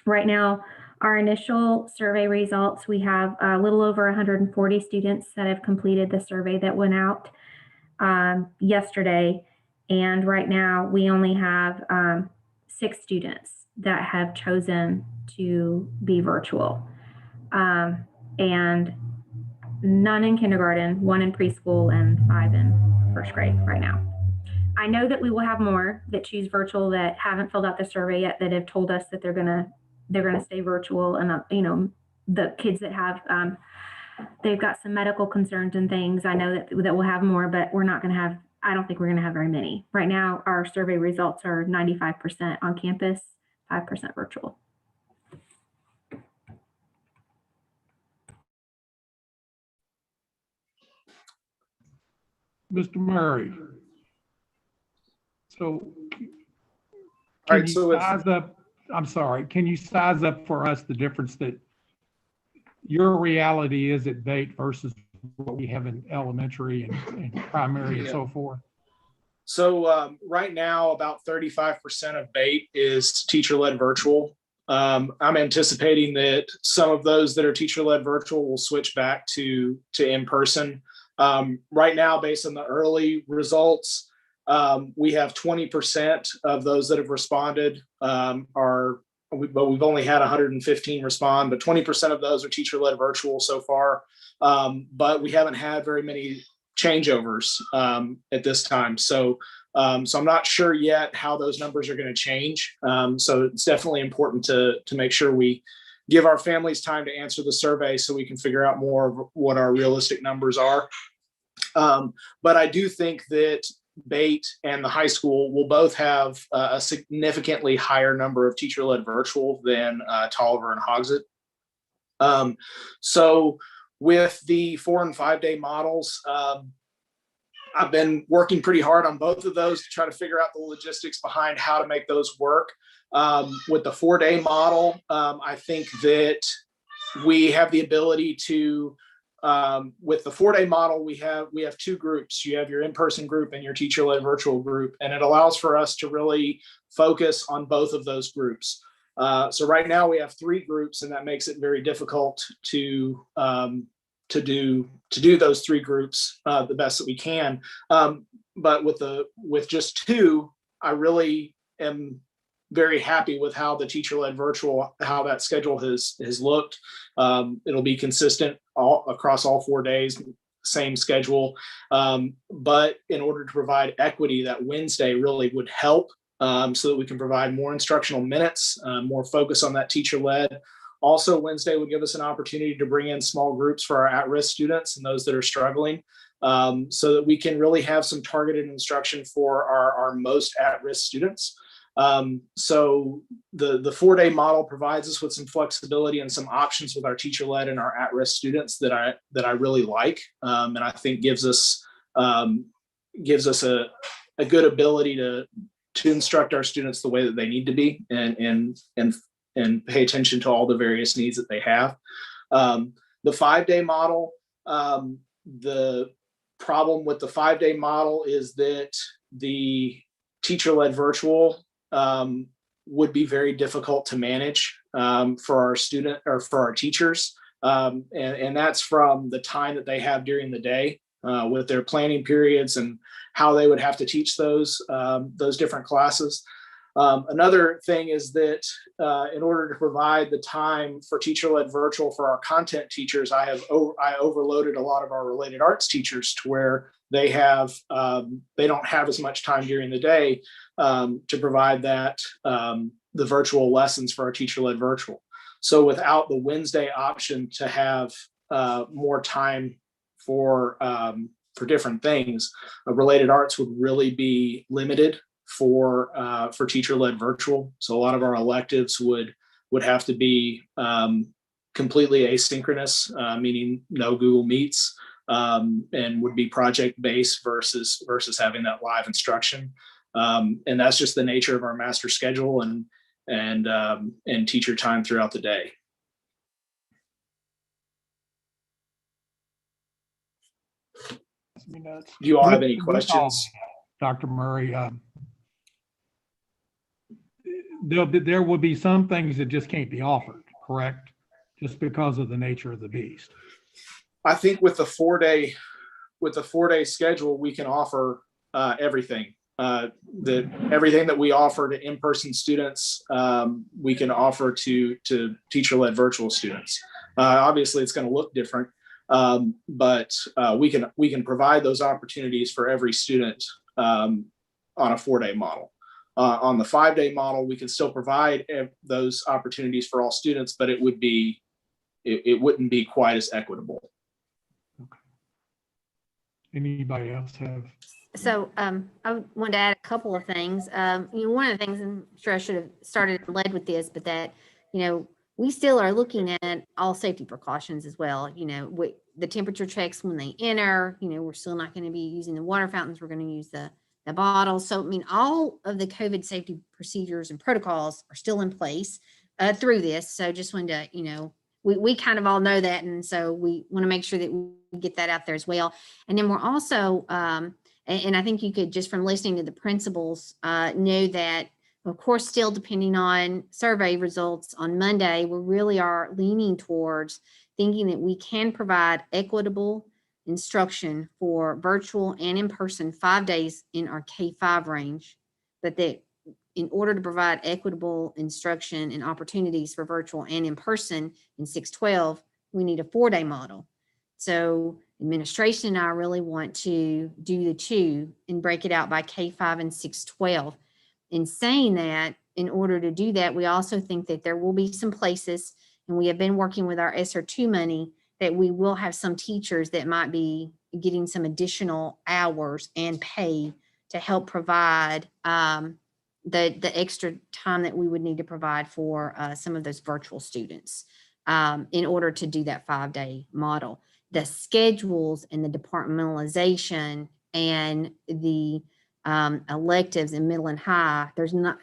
N: Right now, our initial survey results, we have a little over 140 students that have completed the survey that went out yesterday. And right now we only have 6 students that have chosen to be virtual. And none in kindergarten, 1 in preschool, and 5 in first grade right now. I know that we will have more that choose virtual that haven't filled out the survey yet, that have told us that they're gonna stay virtual. And you know, the kids that have they've got some medical concerns and things, I know that we'll have more, but we're not gonna have, I don't think we're gonna have very many. Right now, our survey results are 95% on campus, 5% virtual.
A: Mr. Murray. So
O: All
A: can
O: right,
A: you
O: so if,
A: size up, I'm sorry, can you size up for us the difference that your reality is at Bait versus what we have in elementary and primary and so forth?
O: so right now, about 35% of BAIT is teacher-led virtual. I'm anticipating that some of those that are teacher-led virtual will switch back to in-person. Right now, based on the early results, we have 20% of those that have responded but we've only had 115 respond, but 20% of those are teacher-led virtual so far. But we haven't had very many changeovers at this time. So I'm not sure yet how those numbers are going to change. So it's definitely important to make sure we give our families time to answer the survey so we can figure out more of what our realistic numbers are. But I do think that Bait and the high school will both have a significantly higher number of teacher-led virtual than Tolliver and Hogsett. So with the 4 and 5 day models, I've been working pretty hard on both of those to try to figure out the logistics behind how to make those work. With the 4 day model, I think that we have the ability to, with the 4 day model, we have 2 groups. You have your in-person group and your teacher-led virtual group, and it allows for us to really focus on both of those groups. So right now we have 3 groups, and that makes it very difficult to do those 3 groups the best that we can. But with just 2, I really am very happy with how the teacher-led virtual, how that schedule has looked. It'll be consistent across all 4 days, same schedule. But in order to provide equity, that Wednesday really would help so that we can provide more instructional minutes, more focus on that teacher-led. Also, Wednesday would give us an opportunity to bring in small groups for our at-risk students and those that are struggling, so that we can really have some targeted instruction for our most at-risk students. So the 4 day model provides us with some flexibility and some options with our teacher-led and our at-risk students that I really like, and I think gives us a good ability to instruct our students the way that they need to be and pay attention to all the various needs that they have. The 5 day model, the problem with the 5 day model is that the teacher-led virtual would be very difficult to manage for our student or for our teachers. And that's from the time that they have during the day with their planning periods and how they would have to teach those different classes. Another thing is that in order to provide the time for teacher-led virtual for our content teachers, I overloaded a lot of our related arts teachers to where they don't have as much time during the day to provide that the virtual lessons for our teacher-led virtual. So without the Wednesday option to have more time for different things, related arts would really be limited for teacher-led virtual. So a lot of our electives would have to be completely asynchronous, meaning no Google Meets, and would be project-based versus having that live instruction. And that's just the nature of our master schedule and teacher time throughout the day. Do you all have any questions?
A: Dr. Murray, there will be some things that just can't be offered, correct? Just because of the nature of the beast.
O: I think with the 4-day schedule, we can offer everything. Everything that we offer to in-person students, we can offer to teacher-led virtual students. Obviously, it's going to look different, but we can provide those opportunities for every student on a 4-day model. On the 5-day model, we can still provide those opportunities for all students, but it wouldn't be quite as equitable.
A: Okay. Anybody else have?
L: So I wanted to add a couple of things. One of the things, I'm sure I should have started and led with this, but that, we still are looking at all safety precautions as well. The temperature checks when they enter, we're still not going to be using the water fountains. We're going to use the bottles. So, all of the COVID safety procedures and protocols are still in place through this. So just wanted to, we kind of all know that. And so we want to make sure that we get that out there as well. And then we're also, and I think you could, just from listening to the principals, know that, of course, still depending on survey results on Monday, we really are leaning towards thinking that we can provide equitable instruction for virtual and in-person 5 days in our K-5 range, but that in order to provide equitable instruction and opportunities for virtual and in-person in 612, we need a 4-day model. So administration and I really want to do the two and break it out by K-5 and 612. In saying that, in order to do that, we also think that there will be some places, and we have been working with our SR2 money, that we will have some teachers that might be getting some additional hours and pay to help provide the extra time that we would need to provide for some of those virtual students in order to do that 5-day model. The schedules and the departmentalization and the electives in middle and high, there's not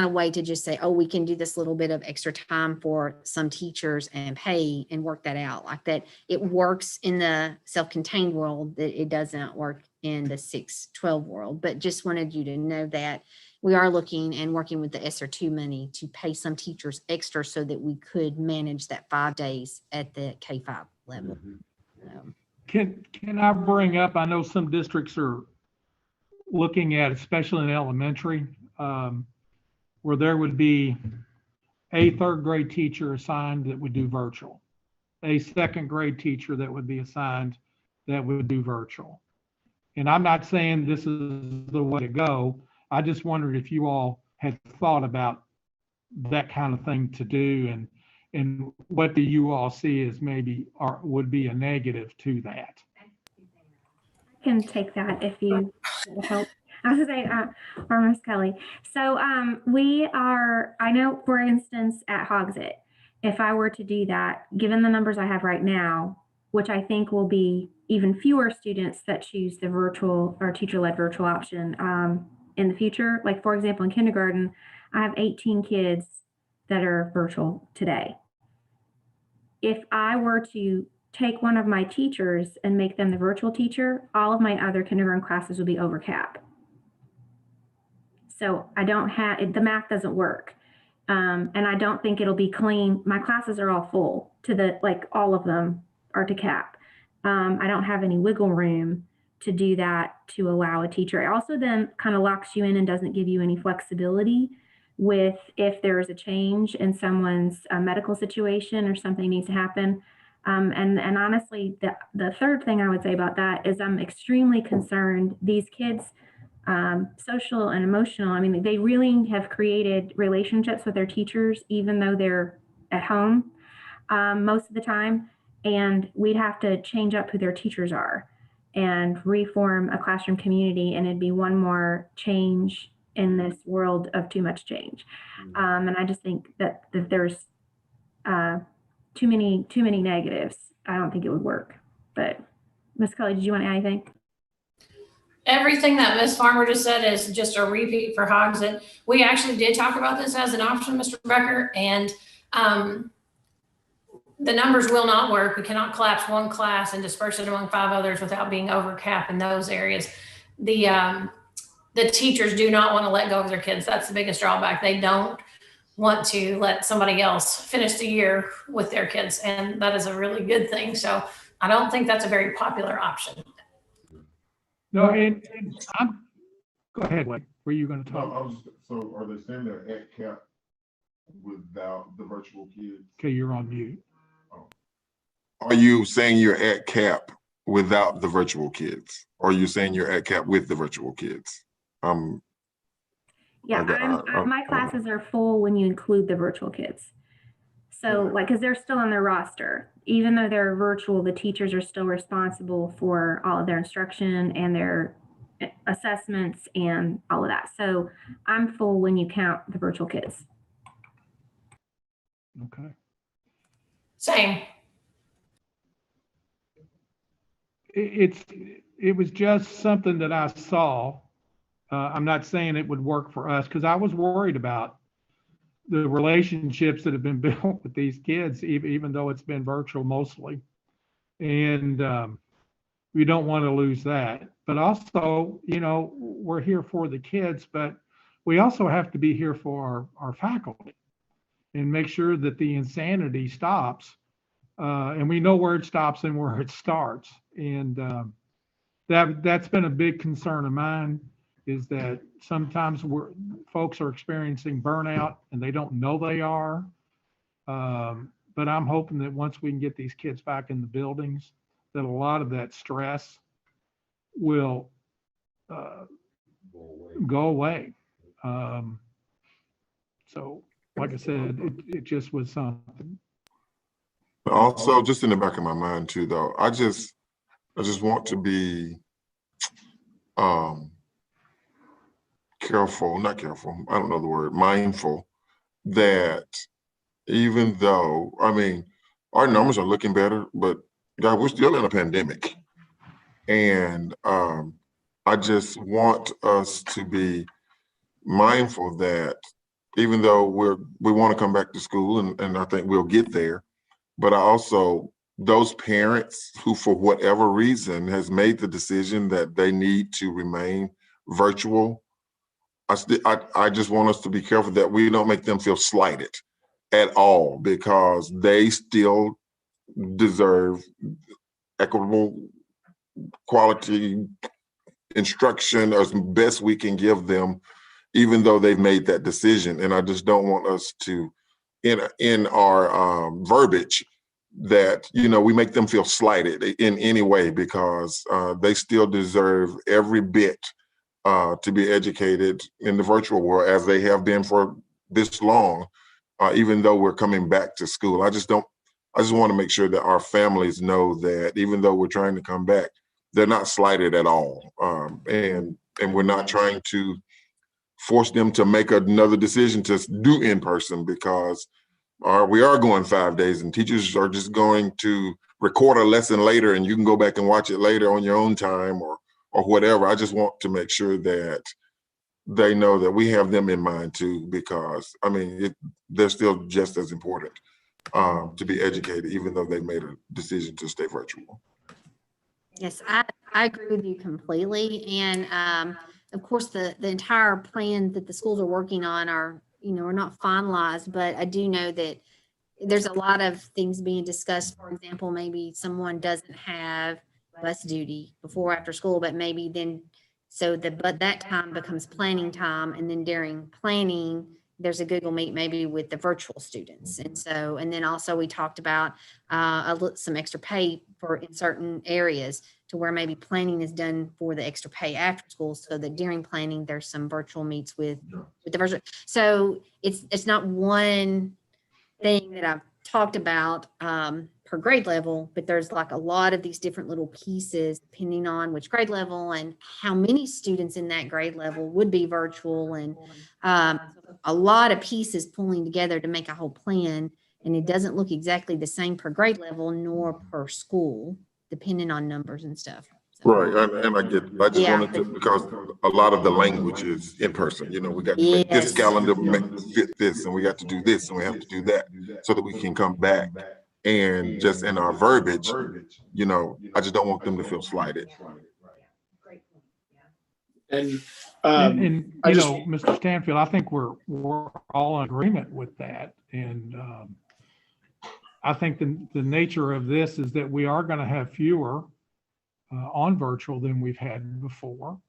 L: a way to just say, oh, we can do this little bit of extra time for some teachers and pay and work that out like that. It works in the self-contained world, that it doesn't work in the 612 world. But just wanted you to know that we are looking and working with the SR2 money to pay some teachers extra so that we could manage that 5 days at the K-5 level.
A: Can I bring up, I know some districts are looking at, especially in elementary, where there would be a 3rd grade teacher assigned that would do virtual, a 2nd grade teacher that would be assigned that would do virtual. And I'm not saying this is the way to go. I just wondered if you all had thought about that kind of thing to do, and what do you all see as maybe would be a negative to that?
N: I can take that if you help. I was going to say, or Ms. Kelly. So I know, for instance, at Hogsett, if I were to do that, given the numbers I have right now, which I think will be even fewer students that choose the virtual or teacher-led virtual option in the future. Like, for example, in kindergarten, I have 18 kids that are virtual today. If I were to take one of my teachers and make them the virtual teacher, all of my other kindergarten classes would be over cap. So I don't have, the math doesn't work. And I don't think it'll be clean. My classes are all full to all of them are to cap. I don't have any wiggle room to do that to allow a teacher. It also then kind of locks you in and doesn't give you any flexibility with if there's a change in someone's medical situation or something needs to happen. And honestly, the third thing I would say about that is I'm extremely concerned. These kids, social and emotional, I mean, they really have created relationships with their teachers, even though they're at home most of the time. And we'd have to change up who their teachers are and reform a classroom community. And it'd be one more change in this world of too much change. And I just think that there's too many negatives. I don't think it would work. But Ms. Kelly, did you want to add anything?
M: Everything that Ms. Farmer just said is just a repeat for Hogsett. We actually did talk about this as an option, Mr. Becker, and the numbers will not work. We cannot collapse one class and disperse it among 5 others without being over cap in those areas. The teachers do not want to let go of their kids. That's the biggest drawback. They don't want to let somebody else finish the year with their kids, and that is a really good thing. So I don't think that's a very popular option.
A: No, and go ahead, Wade. Were you going to talk?
E: So are they saying they're at cap without the virtual kids?
A: Okay, you're on mute.
E: Are you saying you're at cap without the virtual kids? Or are you saying you're at cap with the virtual kids?
N: Yeah, my classes are full when you include the virtual kids. So like, because they're still on their roster, even though they're virtual, the teachers are still responsible for all of their instruction and their assessments and all of that. So I'm full when you count the virtual kids.
A: Okay.
M: Same.
A: It was just something that I saw. I'm not saying it would work for us because I was worried about the relationships that have been built with these kids, even though it's been virtual mostly. And we don't want to lose that. But also, you know, we're here for the kids, but we also have to be here for our faculty and make sure that the insanity stops. And we know where it stops and where it starts. And that's been a big concern of mine, is that sometimes folks are experiencing burnout and they don't know they are. But I'm hoping that once we can get these kids back in the buildings, that a lot of that stress will go away. So, like I said, it just was something.
E: Also, just in the back of my mind too, though, I just want to be mindful that even though, I mean, our numbers are looking better, but God, we're still in a pandemic. And I just want us to be mindful that even though we want to come back to school, and I think we'll get there, but those parents who, for whatever reason, has made the decision that they need to remain virtual, I just want us to be careful that we don't make them feel slighted at all, because they still deserve equitable quality instruction as best we can give them, even though they've made that decision. And I just don't want us to, in our verbiage, that, you know, we make them feel slighted in any way, because they still deserve every bit to be educated in the virtual world as they have been for this long, even though we're coming back to school. I just want to make sure that our families know that even though we're trying to come back, they're not slighted at all. And we're not trying to force them to make another decision to do in person, because we are going 5 days and teachers are just going to record a lesson later and you can go back and watch it later on your own time or whatever. I just want to make sure that they know that we have them in mind too, because I mean, they're still just as important to be educated, even though they made a decision to stay virtual.
L: Yes, I agree with you completely. And of course, the entire plan that the schools are working on are not finalized, but I do know that there's a lot of things being discussed. For example, maybe someone doesn't have bus duty before or after school, but maybe then, but that time becomes planning time. And then during planning, there's a Google Meet maybe with the virtual students. And then also we talked about some extra pay in certain areas to where maybe planning is done for the extra pay after school, so that during planning, there's some virtual meets with the virtual. So it's not one thing that I've talked about per grade level, but there's like a lot of these different little pieces depending on which grade level and how many students in that grade level would be virtual, and a lot of pieces pulling together to make a whole plan. And it doesn't look exactly the same per grade level nor per school, depending on numbers and stuff.
E: Right, and I get, I just wanted to, because a lot of the language is in person, you know, we got to make this calendar fit this, and we got to do this, and we have to do that, so that we can come back. And just in our verbiage, you know, I just don't want them to feel slighted.
O: And
A: You know, Mr. Stanfield, I think we're all in agreement with that. And I think the nature of this is that we are going to have fewer on virtual than we've had before.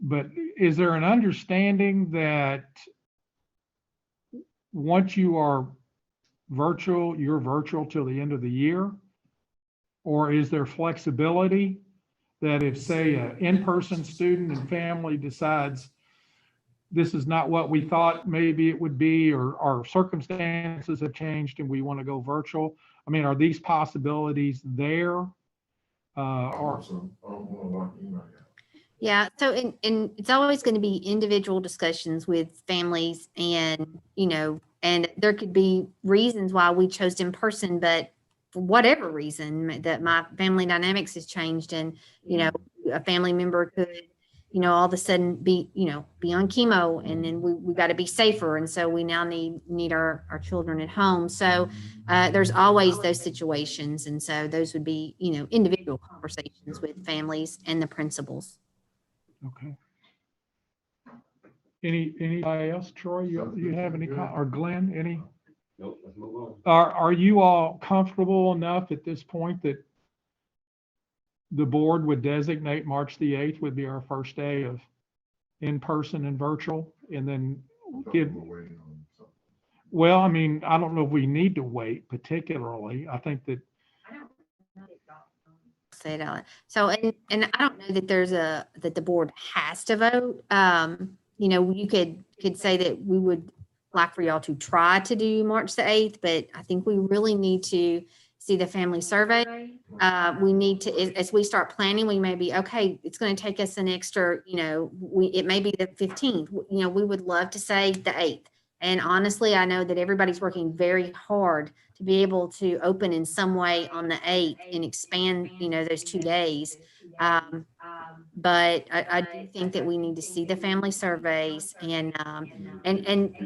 A: But is there an understanding that once you are virtual, you're virtual till the end of the year? Or is there flexibility that if, say, an in-person student and family decides this is not what we thought maybe it would be, or our circumstances have changed and we want to go virtual? I mean, are these possibilities there?
L: Yeah, so and it's always going to be individual discussions with families, and and there could be reasons why we chose in person, but for whatever reason that my family dynamics has changed, and a family member could all of a sudden be on chemo, and then we got to be safer, and so we now need our children at home. So there's always those situations, and so those would be individual conversations with families and the principals.
A: Okay. Anybody else? Troy, you have any, or Glenn, any?
B: Nope, let's move on.
A: Are you all comfortable enough at this point that the board would designate March the 8th would be our first day of in-person and virtual, and then well, I mean, I don't know if we need to wait particularly. I think that
L: say that. So, and I don't know that that the board has to vote. You could say that we would like for y'all to try to do March the 8th, but I think we really need to see the family survey. We need to, as we start planning, we may be, okay, it's going to take us an extra, it may be the 15th, we would love to say the 8th. And honestly, I know that everybody's working very hard to be able to open in some way on the 8th and expand, those 2 days. But I do think that we need to see the family surveys, and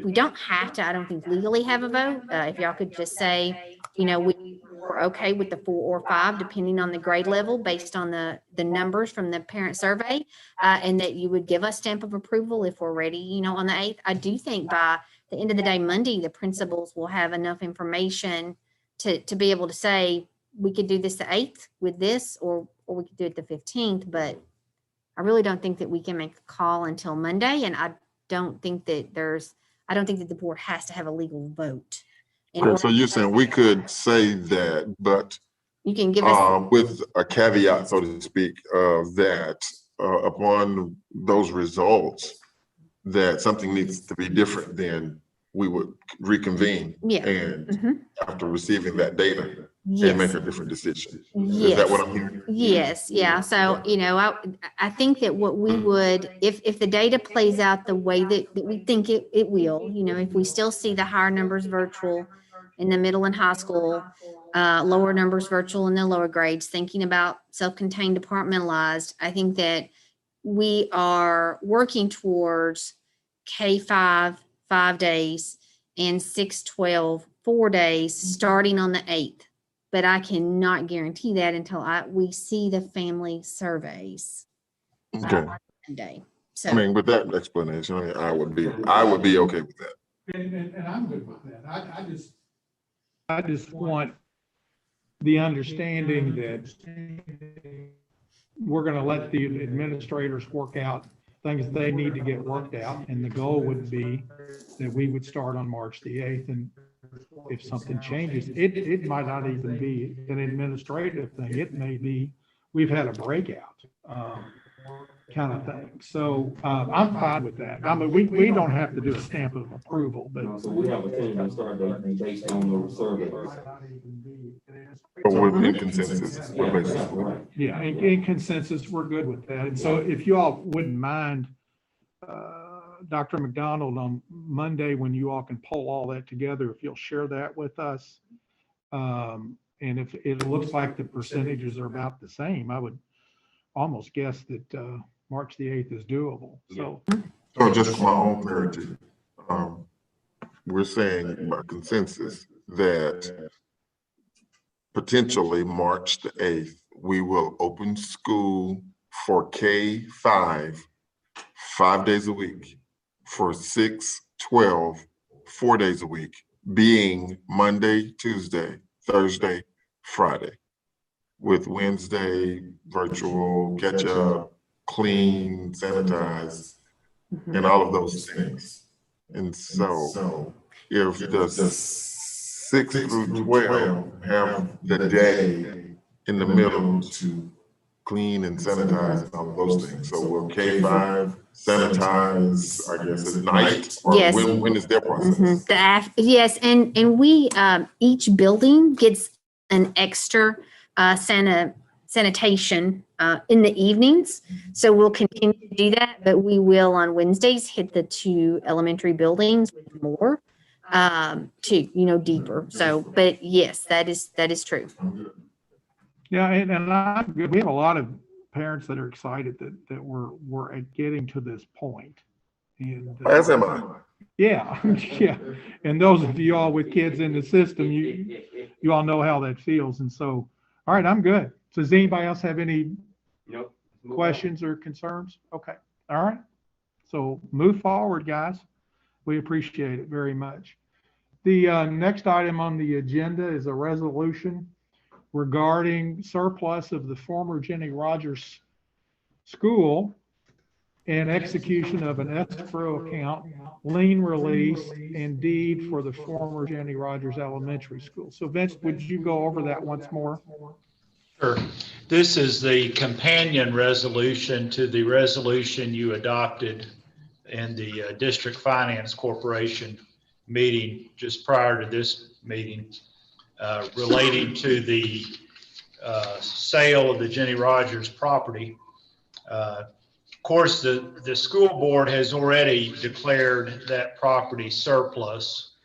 L: we don't have to, I don't think, legally have a vote. If y'all could just say, we're okay with the 4 or 5, depending on the grade level, based on the numbers from the parent survey, and that you would give us stamp of approval if we're ready, on the 8th. I do think by the end of the day, Monday, the principals will have enough information to be able to say, we could do this the 8th with this, or we could do it the 15th, but I really don't think that we can make a call until Monday. And I don't think that the board has to have a legal vote.
E: Okay, so you're saying we could say that, but
L: you can give us
E: with a caveat, so to speak, that upon those results, that something needs to be different, then we would reconvene.
L: Yeah.
E: And after receiving that data,
L: yes.
E: and make a different decision.
L: Yes.
E: Is that what I'm hearing?
L: Yes. Yeah. So, I think that what we would, if the data plays out the way that we think it will, if we still see the higher numbers virtual in the middle and high school, lower numbers virtual in the lower grades, thinking about self-contained departmentalized, I think that we are working towards K-5, 5 days, and 6-12, 4 days, starting on the 8th. But I cannot guarantee that until we see the family surveys.
E: Okay.
L: Monday. So
E: I mean, with that explanation, I would be okay with that.
A: and I'm good with that. I just want the understanding that we're going to let the administrators work out things they need to get worked out. And the goal would be that we would start on March the 8th. And if something changes, it might not even be an administrative thing. It may be, we've had a breakout kind of thing. So I'm fine with that. I mean, we don't have to do a stamp of approval, but.
B: So we have a tentative start date based on those surveys.
E: But we're in consensus, we're basically.
A: Yeah, in consensus, we're good with that. And so if you all wouldn't mind, Dr. McDonald, on Monday, when you all can pull all that together, if you'll share that with us. And if it looks like the percentages are about the same, I would almost guess that March the 8th is doable. So
E: just for my own clarity, we're saying by consensus that potentially March the 8th, we will open school for K-5, 5 days a week, for 6-12, 4 days a week, being Monday, Tuesday, Thursday, Friday, with Wednesday virtual, catch up, clean, sanitize, and all of those things. And so if the 6 through 12 have the day in the middle to clean and sanitize and all of those things. So will K-5 sanitize, I guess, at night? Or
L: Yes.
E: when is their process?
L: Yes, and we, each building gets an extra sanitation in the evenings. So we'll continue to do that, but we will on Wednesdays hit the 2 elementary buildings with more deeper. So, but yes, that is true.
A: yeah, and I'm good. We have a lot of parents that are excited that we're getting to this point. And
E: As am I.
A: yeah, yeah. And those of you all with kids in the system, you all know how that feels. And so, all right, I'm good. So does anybody else have any questions or concerns? Okay, all right. So move forward, guys. We appreciate it very much. The next item on the agenda is a resolution regarding surplus of the former Jenny Rogers School and execution of an escrow account, lien release, and deed for the former Jenny Rogers Elementary School. So Vince, would you go over that once more?
D: Sure. This is the companion resolution to the resolution you adopted in the District Finance Corporation meeting just prior to this meeting, relating to the sale of the Jenny Rogers property. Of course, the school board has already declared that property surplus,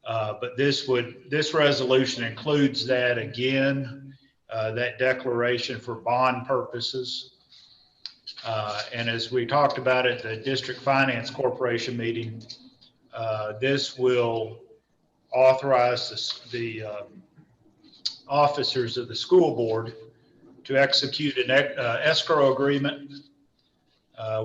D: but this resolution includes that again, that declaration for bond purposes. And as we talked about at the District Finance Corporation meeting, this will authorize the officers of the school board to execute an escrow agreement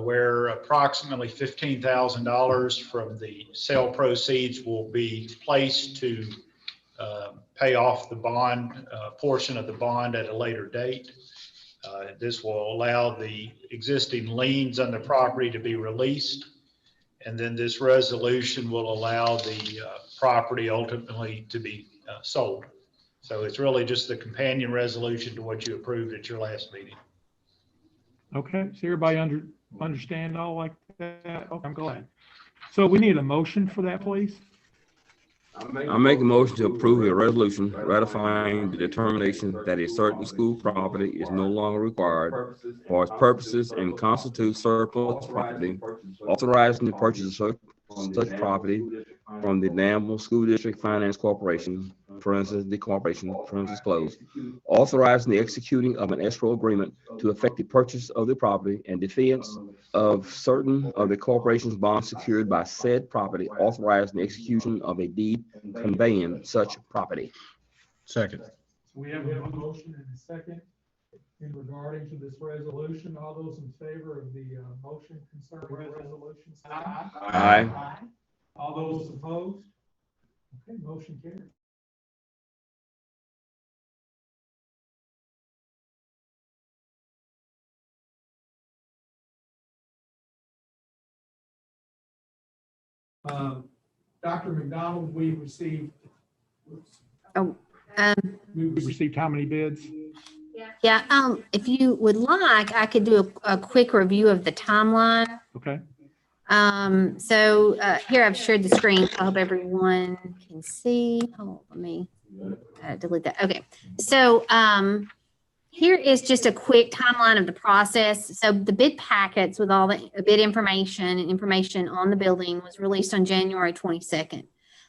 D: where approximately $15,000 from the sale proceeds will be placed to pay off the bond, portion of the bond at a later date. This will allow the existing liens on the property to be released. And then this resolution will allow the property ultimately to be sold. So it's really just the companion resolution to what you approved at your last meeting.
A: Okay, so everybody understand all like that? Okay, I'm glad. So we need a motion for that, please.
B: I make a motion to approve a resolution ratifying the determination that a certain school property is no longer required for its purposes and constitutes surplus property, authorizing the purchase of such property from the Danville School District Finance Corporation, parentheses, the corporation, parentheses closed, authorizing the executing of an escrow agreement to effect the purchase of the property and defeance of certain of the corporation's bonds secured by said property, authorizing the execution of a deed conveying such property.
A: Second. So we have a motion and a second in regarding to this resolution. All those in favor of the motion concerning the resolution, say aye.
B: Aye.
A: All those opposed? Okay, motion carries.
G: Dr. McDonald, we received.
L: Oh,
A: We received how many bids?
L: yeah, if you would like, I could do a quick review of the timeline.
A: Okay.
L: Here I've shared the screen. I hope everyone can see. Oh, let me delete that. Okay. Here is just a quick timeline of the process. So the bid packets with all the bid information and information on the building was released on January 22nd.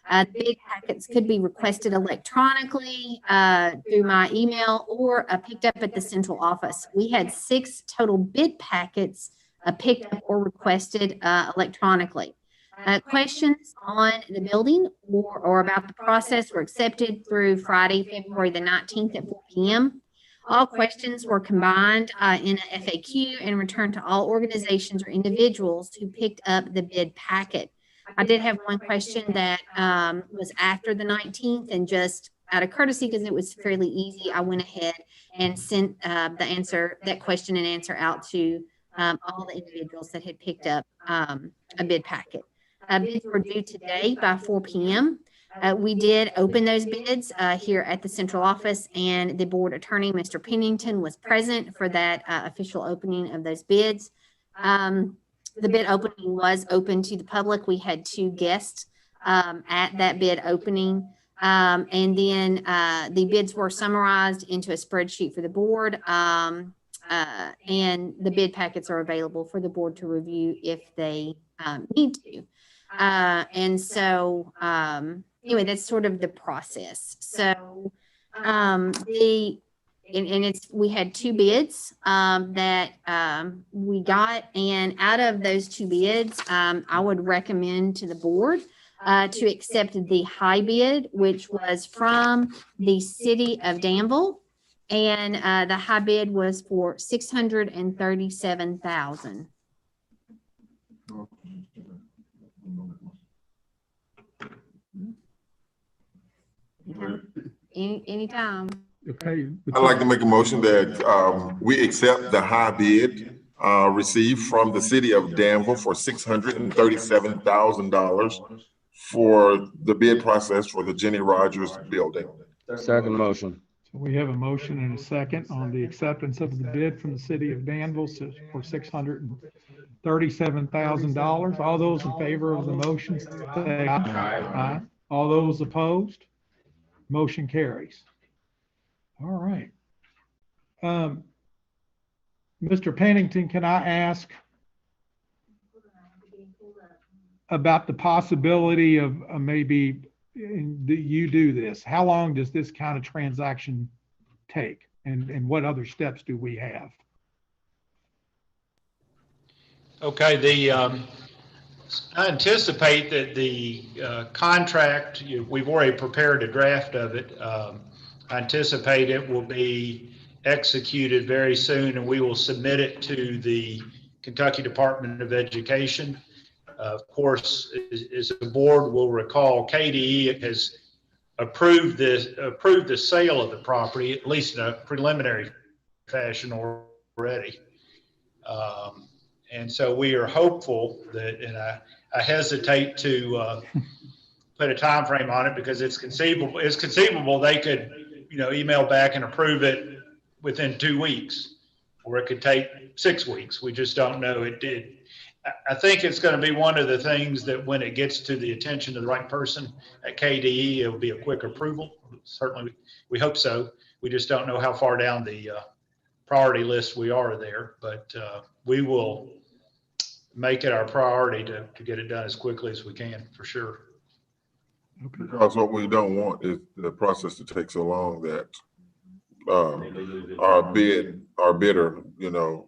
L: The bid packets could be requested electronically through my email or picked up at the central office. We had 6 total bid packets picked up or requested electronically. Questions on the building or about the process were accepted through Friday, February the 19th at 4 p.m. All questions were combined in an FAQ and returned to all organizations or individuals who picked up the bid packet. I did have one question that was after the 19th, and just out of courtesy, because it was fairly easy, I went ahead and sent that question and answer out to all the individuals that had picked up a bid packet. Bids were due today by 4 p.m. We did open those bids here at the central office, and the board attorney, Mr. Pennington, was present for that official opening of those bids. The bid opening was open to the public. We had 2 guests at that bid opening. And then the bids were summarized into a spreadsheet for the board. And the bid packets are available for the board to review if they need to. Anyway, that's sort of the process. So we had 2 bids that we got, and out of those 2 bids, I would recommend to the board to accept the high bid, which was from the city of Danville, and the high bid was for $637,000. Anytime.
A: Okay.
E: I'd like to make a motion that we accept the high bid received from the city of Danville for $637,000 for the bid process for the Jenny Rogers building.
B: Second motion.
A: So we have a motion and a second on the acceptance of the bid from the city of Danville for $637,000. All those in favor of the motion say aye. Aye. All those opposed? Motion carries. All right. Mr. Pennington, can I ask about the possibility of maybe you do this? How long does this kind of transaction take? And what other steps do we have?
D: Okay, I anticipate that the contract, we've already prepared a draft of it. I anticipate it will be executed very soon, and we will submit it to the Kentucky Department of Education. Of course, as the board will recall, KDE has approved the sale of the property, at least in a preliminary fashion already. And so we are hopeful that, and I hesitate to put a time frame on it because it's conceivable they could, email back and approve it within 2 weeks, or it could take 6 weeks. We just don't know. I think it's going to be one of the things that when it gets to the attention of the right person at KDE, it will be a quick approval. Certainly, we hope so. We just don't know how far down the priority list we are there, but we will make it our priority to get it done as quickly as we can, for sure.
E: Because what we don't want is the process to take so long that our bidder,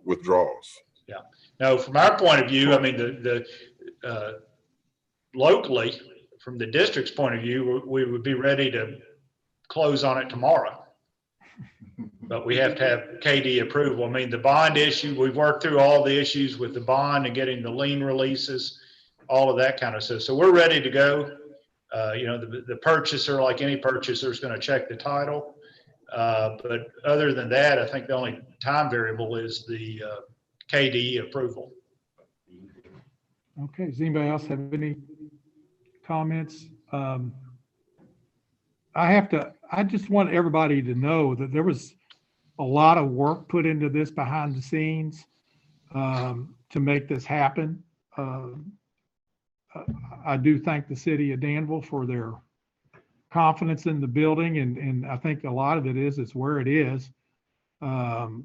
E: withdraws.
D: Yeah. No, from our point of view, I mean, the locally, from the district's point of view, we would be ready to close on it tomorrow. But we have to have KD approval. I mean, the bond issue, we've worked through all the issues with the bond and getting the lien releases, all of that kind of stuff. So we're ready to go. The purchaser, like any purchaser, is going to check the title. But other than that, I think the only time variable is the KD approval.
A: Okay. Does anybody else have any comments. I just want everybody to know that there was a lot of work put into this behind the scenes to make this happen. I do thank the city of Danville for their confidence in the building, and I think a lot of it is where it is. 5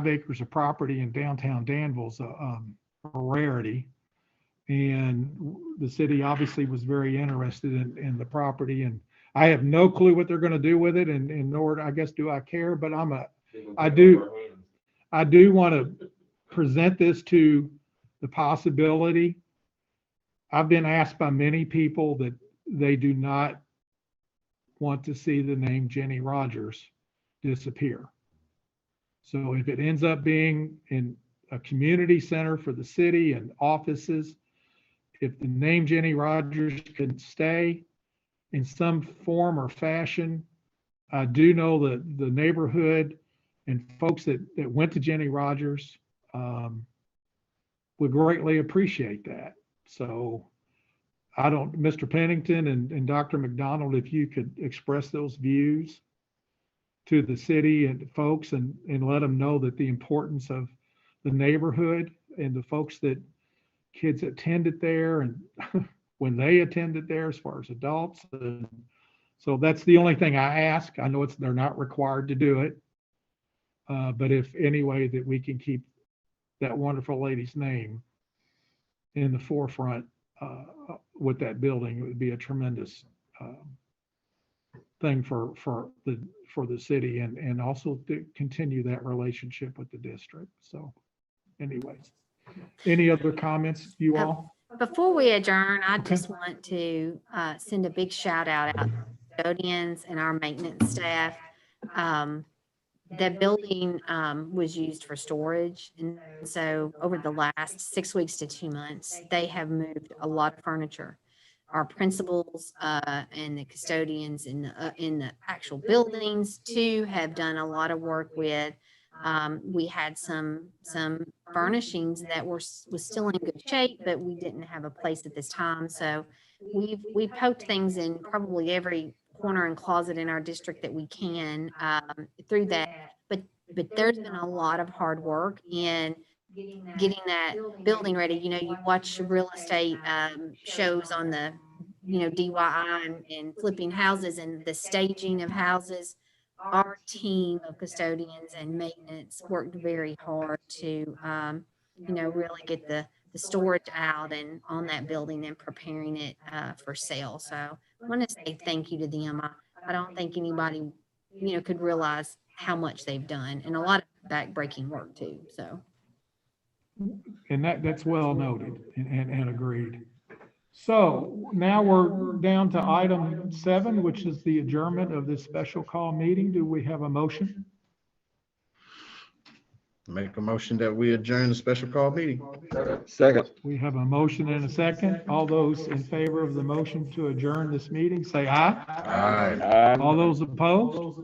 A: acres of property in downtown Danville's a rarity. And the city obviously was very interested in the property, and I have no clue what they're going to do with it, and nor I guess do I care, but I do want to present this to the possibility. I've been asked by many people that they do not want to see the name Jenny Rogers disappear. So if it ends up being in a community center for the city and offices, if the name Jenny Rogers can stay in some form or fashion, I do know that the neighborhood and folks that went to Jenny Rogers would greatly appreciate that. So Mr. Pennington and Dr. McDonald, if you could express those views to the city and folks and let them know that the importance of the neighborhood and the folks that kids attended there and when they attended there as far as adults. And so that's the only thing I ask. I know they're not required to do it. But if any way that we can keep that wonderful lady's name in the forefront with that building, it would be a tremendous thing for the city and also to continue that relationship with the district. So anyways, any other comments, you all?
L: Before we adjourn, I just want to send a big shout out to custodians and our maintenance staff. The building was used for storage. And so over the last 6 weeks to 2 months, they have moved a lot of furniture. Our principals and the custodians in the actual buildings too have done a lot of work with. We had some furnishings that was still in good shape, but we didn't have a place at this time. So we poked things in probably every corner and closet in our district that we can through that. But there's been a lot of hard work in getting that building ready. You know, you watch real estate shows on the, DIY and flipping houses and the staging of houses. Our team of custodians and maintenance worked very hard to, really get the storage out and on that building and preparing it for sale. So I want to say thank you to them. I don't think anybody, could realize how much they've done and a lot of back-breaking work too. So.
A: And that's well noted and agreed. So now we're down to item 7, which is the adjournment of this special call meeting. Do we have a motion?
F: Make a motion that we adjourn the special call meeting.
B: Second.
A: We have a motion and a second. All those in favor of the motion to adjourn this meeting, say aye.
F: Aye.
A: All those opposed?